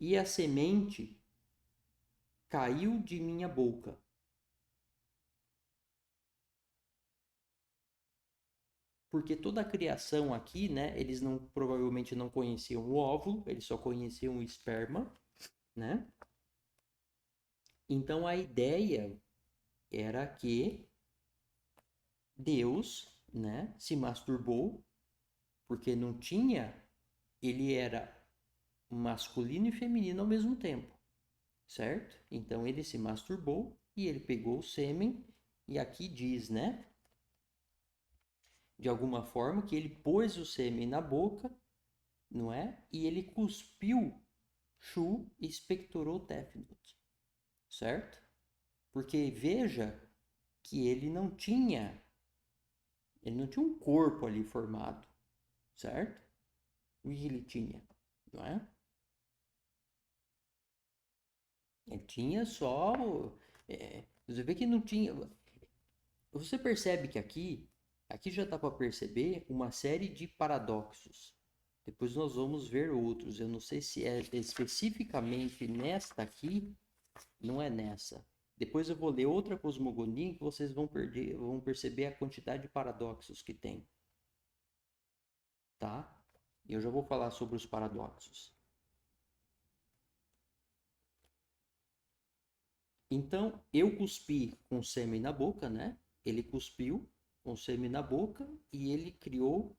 E a semente caiu de minha boca. Porque toda a criação aqui, né, eles provavelmente não conheciam o óvulo, eles só conheciam o esperma, né? Então a ideia era que Deus, né, se masturbou, porque não tinha, ele era masculino e feminino ao mesmo tempo, certo? Então ele se masturbou e ele pegou o sêmen, e aqui diz, né, de alguma forma, que ele pôs o sêmen na boca, não é? E ele cuspiu Shu e expectorou Tefnut, certo? Porque veja que ele não tinha um corpo ali formado, certo? O que ele tinha, não é? Ele tinha só. Você vê que não tinha. Você percebe que aqui já dá para perceber uma série de paradoxos. Depois nós vamos ver outros. Eu não sei se é especificamente nesta aqui, não é nessa. Depois eu vou ler outra cosmogonia que vocês vão perceber a quantidade de paradoxos que tem. Tá? E eu já vou falar sobre os paradoxos. Então, eu cuspi com sêmen na boca, né? Ele cuspiu com sêmen na boca e ele criou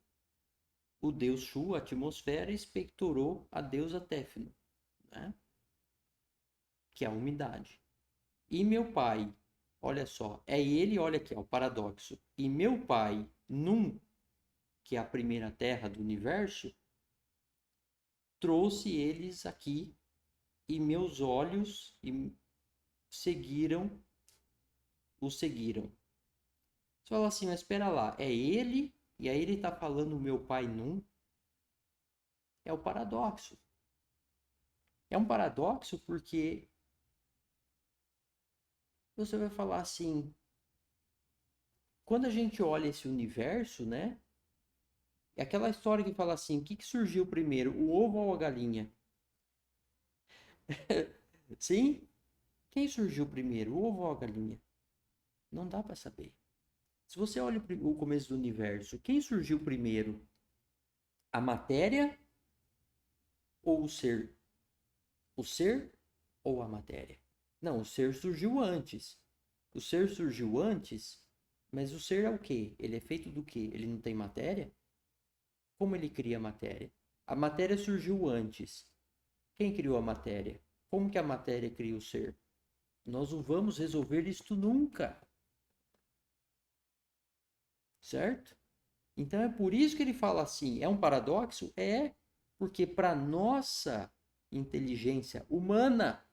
o deus Shu, a atmosfera, e expectorou a deusa Tefno, né? Que é a umidade. E meu pai, olha só, olha aqui, ó, o paradoxo. E meu pai, Num, que é a primeira terra do universo, trouxe eles aqui e meus olhos o seguiram. Você fala assim, mas espera lá, é ele E aí ele está falando meu pai num. É o paradoxo. É um paradoxo porque você vai falar assim, quando a gente olha esse universo, né? É aquela história que fala assim, o que surgiu primeiro, o ovo ou a galinha? Sim? Quem surgiu primeiro, o ovo ou a galinha? Não dá para saber. Se você olha o começo do universo, quem surgiu primeiro? A matéria ou o ser? O ser ou a matéria? Não, o ser surgiu antes. O ser surgiu antes, mas o ser é o quê? Ele é feito do quê? Ele não tem matéria? Como ele cria matéria? A matéria surgiu antes. Quem criou a matéria? Como que a matéria cria o ser? Nós não vamos resolver isto nunca, certo? Então é por isso que ele fala assim, é um paradoxo? É, porque para nossa inteligência humana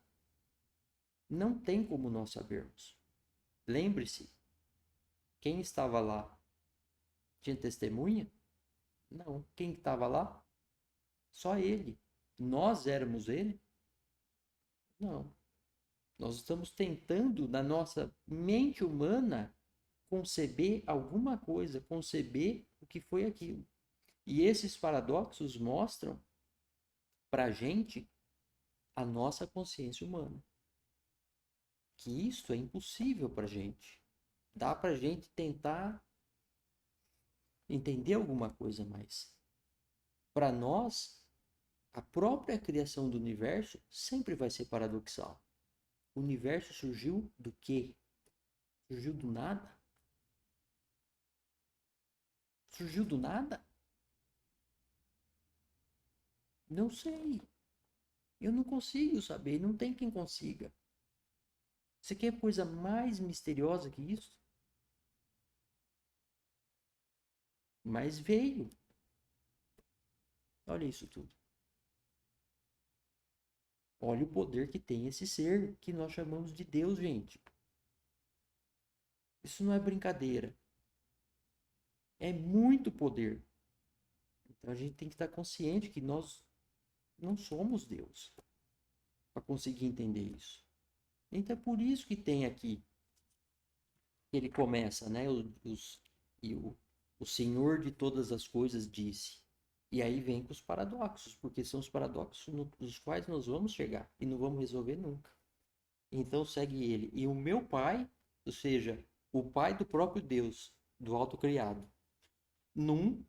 não tem como nós sabermos. Lembre-se, quem estava lá tinha testemunha? Não. Quem estava lá? Só ele. Nós éramos ele? Não. Nós estamos tentando, na nossa mente humana, conceber alguma coisa, conceber o que foi aquilo. E esses paradoxos mostram para a gente a nossa consciência humana. Que isto é impossível para a gente. Dá para a gente tentar entender alguma coisa mais. Para nós, a própria criação do universo sempre vai ser paradoxal. O universo surgiu do quê? Surgiu do nada? Surgiu do nada? Não sei. Eu não consigo saber. Não tem quem consiga. Você quer coisa mais misteriosa que isso? Mas veio. Olha isso tudo. Olha o poder que tem esse ser que nós chamamos de Deus, gente. Isso não é brincadeira. É muito poder. Então a gente tem que estar consciente que nós não somos Deus para conseguir entender isso. Então é por isso que tem aqui que ele começa, né? E o Senhor de todas as coisas disse. E aí vem com os paradoxos, porque são os paradoxos nos quais nós vamos chegar e não vamos resolver nunca. Então segue ele. E o meu pai, ou seja, o pai do próprio Deus, do autocriado, num,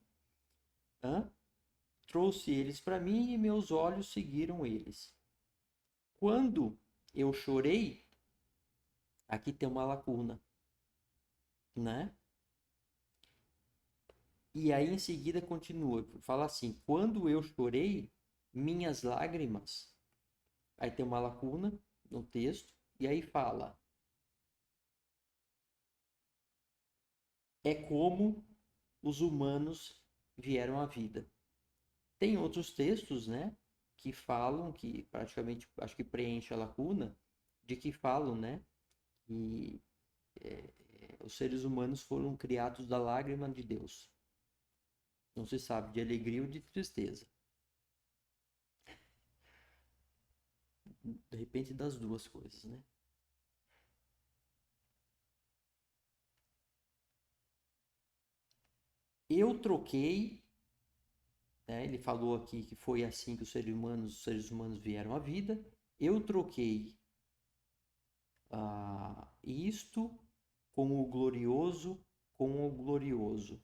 trouxe eles para mim e meus olhos seguiram eles. Quando eu chorei, aqui tem uma lacuna, né? E aí em seguida continua, fala assim: quando eu chorei, minhas lágrimas. Aí tem uma lacuna no texto, e aí fala: é como os humanos vieram à vida. Tem outros textos, né, que falam, que praticamente acho que preenche a lacuna, de que falam, né, que os seres humanos foram criados da lágrima de Deus. Não se sabe de alegria ou de tristeza. De repente das duas coisas, né? Eu troquei, né, ele falou aqui que foi assim que os seres humanos vieram à vida. Eu troquei isto com o glorioso com o glorioso.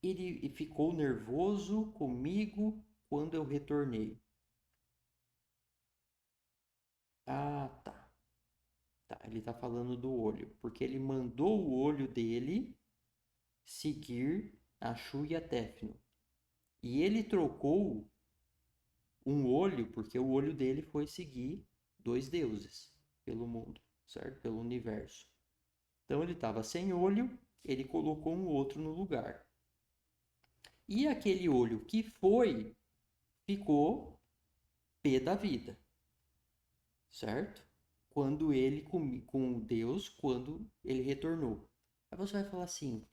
Ele ficou nervoso comigo quando eu retornei. Ah, tá. Tá, ele tá falando do olho, porque ele mandou o olho dele seguir a Shu e a Tefno. E ele trocou um olho, porque o olho dele foi seguir dois deuses pelo mundo, certo? Pelo universo. Então ele estava sem olho, ele colocou um outro no lugar. E aquele olho que foi, ficou pé da vida, certo? quando ele com Deus, quando ele retornou. Aí você vai falar assim,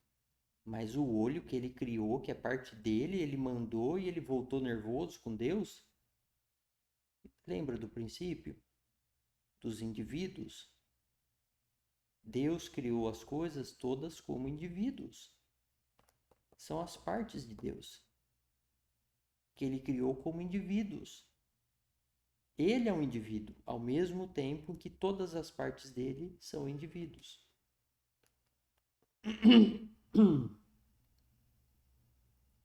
mas o olho que ele criou, que é parte dele, ele mandou e ele voltou nervoso com Deus? Lembra do princípio dos indivíduos? Deus criou as coisas todas como indivíduos. São as partes de Deus que ele criou como indivíduos. Ele é um indivíduo, ao mesmo tempo que todas as partes dele são indivíduos.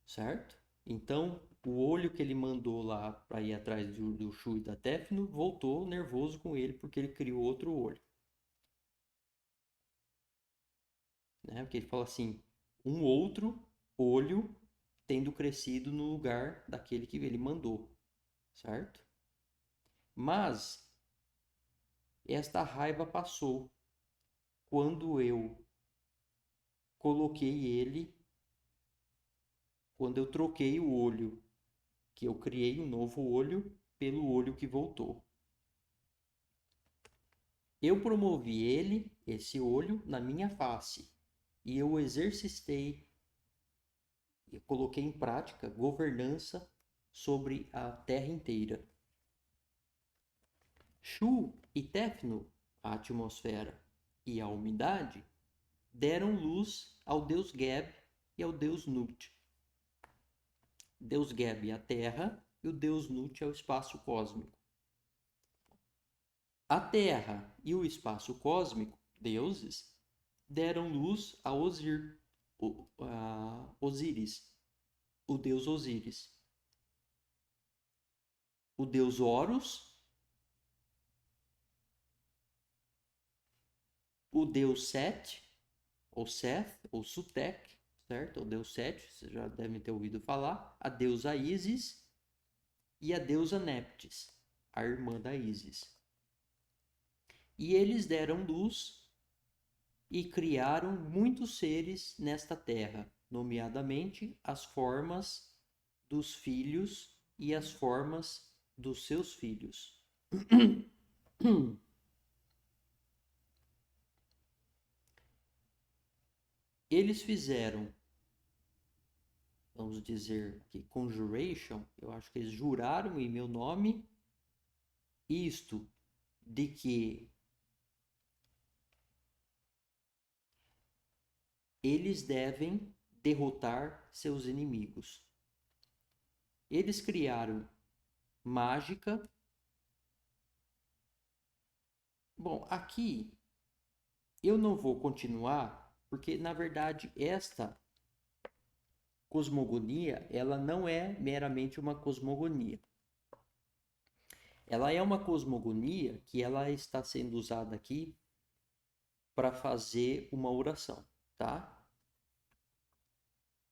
Certo? Então, o olho que ele mandou lá para ir atrás do Shu e da Tefno voltou nervoso com ele porque ele criou outro olho. Né? Porque ele fala assim, um outro olho tendo crescido no lugar daquele que ele mandou. Certo? Mas esta raiva passou quando eu coloquei ele, quando eu troquei o olho, que eu criei um novo olho pelo olho que voltou. Eu promovi ele, esse olho, na minha face, e eu exercitei, eu coloquei em prática governança sobre a terra inteira. Shu e Tefno, a atmosfera e a umidade, deram luz ao deus Geb e ao deus Nut. Deus Geb é a terra e o deus Nut é o espaço cósmico. A terra e o espaço cósmico, deuses, deram luz a Osíris, o deus Osíris. O deus Horus, o deus Set, ou Seth, ou Sutek, certo? O deus Set, vocês já devem ter ouvido falar. A deusa Ísis e a deusa Néptis, a irmã da Ísis. E eles deram luz e criaram muitos seres nesta terra, nomeadamente as formas dos filhos e as formas dos seus filhos. Eles fizeram, vamos dizer que conjuration, eu acho que eles juraram em meu nome, isto de que eles devem derrotar seus inimigos. Eles criaram mágica. Bom, aqui eu não vou continuar, porque na verdade esta cosmogonia, ela não é meramente uma cosmogonia. Ela é uma cosmogonia que ela está sendo usada aqui para fazer uma oração, tá?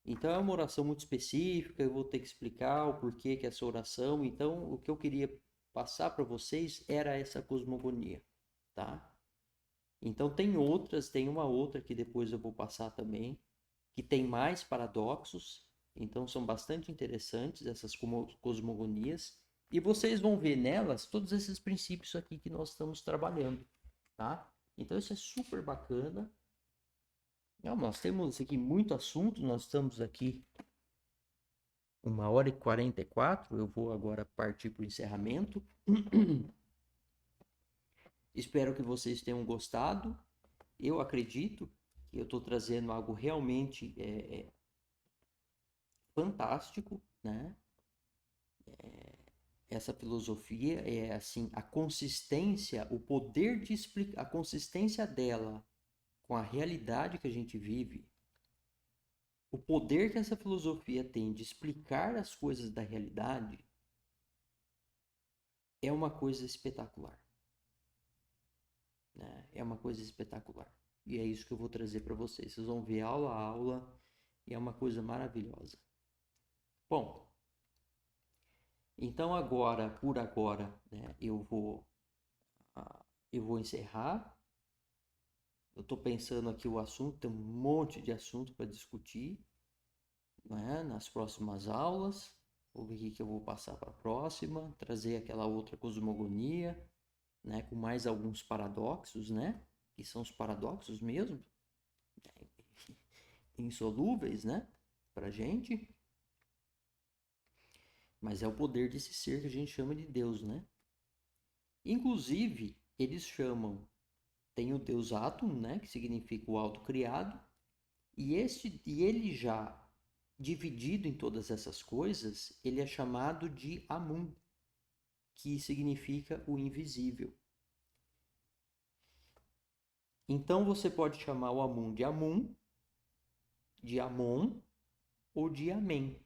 Então é uma oração muito específica, eu vou ter que explicar o porquê que essa oração. Então, o que eu queria passar para vocês era essa cosmogonia, tá? Então tem outras, tem uma outra que depois eu vou passar também, que tem mais paradoxos, então são bastante interessantes essas cosmogonias, e vocês vão ver nelas todos esses princípios aqui que nós estamos trabalhando, tá? Então isso é super bacana. Não, nós temos aqui muito assunto, nós estamos aqui 1h44, eu vou agora partir para o encerramento. Espero que vocês tenham gostado. Eu acredito que eu estou trazendo algo realmente fantástico, né? Essa filosofia é assim, a consistência, o poder de explicar, a consistência dela com a realidade que a gente vive, o poder que essa filosofia tem de explicar as coisas da realidade é uma coisa espetacular, né? É uma coisa espetacular. E é isso que eu vou trazer para vocês. Vocês vão ver aula a aula e é uma coisa maravilhosa. Bom, então agora, por agora, né, eu vou encerrar. Eu estou pensando aqui o assunto, tem um monte de assunto para discutir, né, nas próximas aulas. Vou ver o que eu vou passar para a próxima, trazer aquela outra cosmogonia, né, com mais alguns paradoxos, né, que são os paradoxos mesmo, insolúveis, né, pra gente, mas é o poder desse ser que a gente chama de Deus, né? Inclusive, eles chamam, tem o Deus Atum, né, que significa o autocriado, e ele já dividido em todas essas coisas, ele é chamado de Amun, que significa o invisível. Então você pode chamar o Amun, de Amon ou de Amém.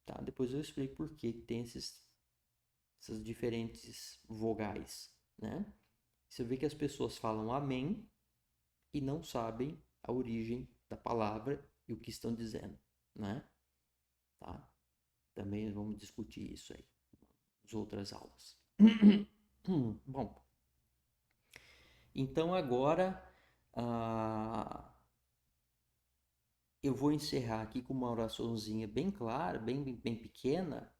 Tá? Depois eu explico por que tem essas diferentes vogais, né? Você vê que as pessoas falam Amém e não sabem a origem da palavra e o que estão dizendo, né? Tá? Também vamos discutir isso aí nas outras aulas. Bom, então agora eu vou encerrar aqui com uma oraçãozinha bem clara, bem pequena,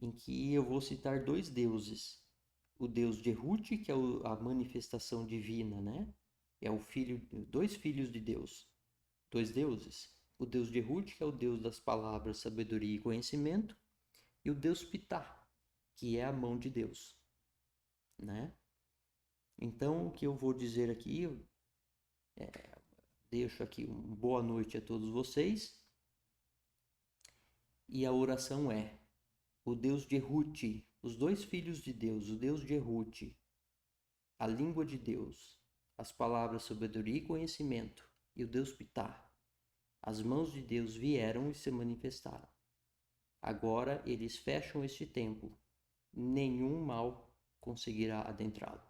em que eu vou citar dois deuses. O deus de Ruth, que é a manifestação divina, né? É o filho, dois filhos de Deus, dois deuses. O deus de Ruth, que é o deus das palavras, sabedoria e conhecimento, e o deus Pitá, que é a mão de Deus, né? Então, o que eu vou dizer aqui, deixo aqui uma boa noite a todos vocês, e a oração é: o Deus de Ruth, os dois filhos de Deus, o Deus de Ruth, a língua de Deus, as palavras sabedoria e conhecimento, e o Deus Pitá, as mãos de Deus vieram e se manifestaram. Agora eles fecham este templo, nenhum mal conseguirá adentrá-lo.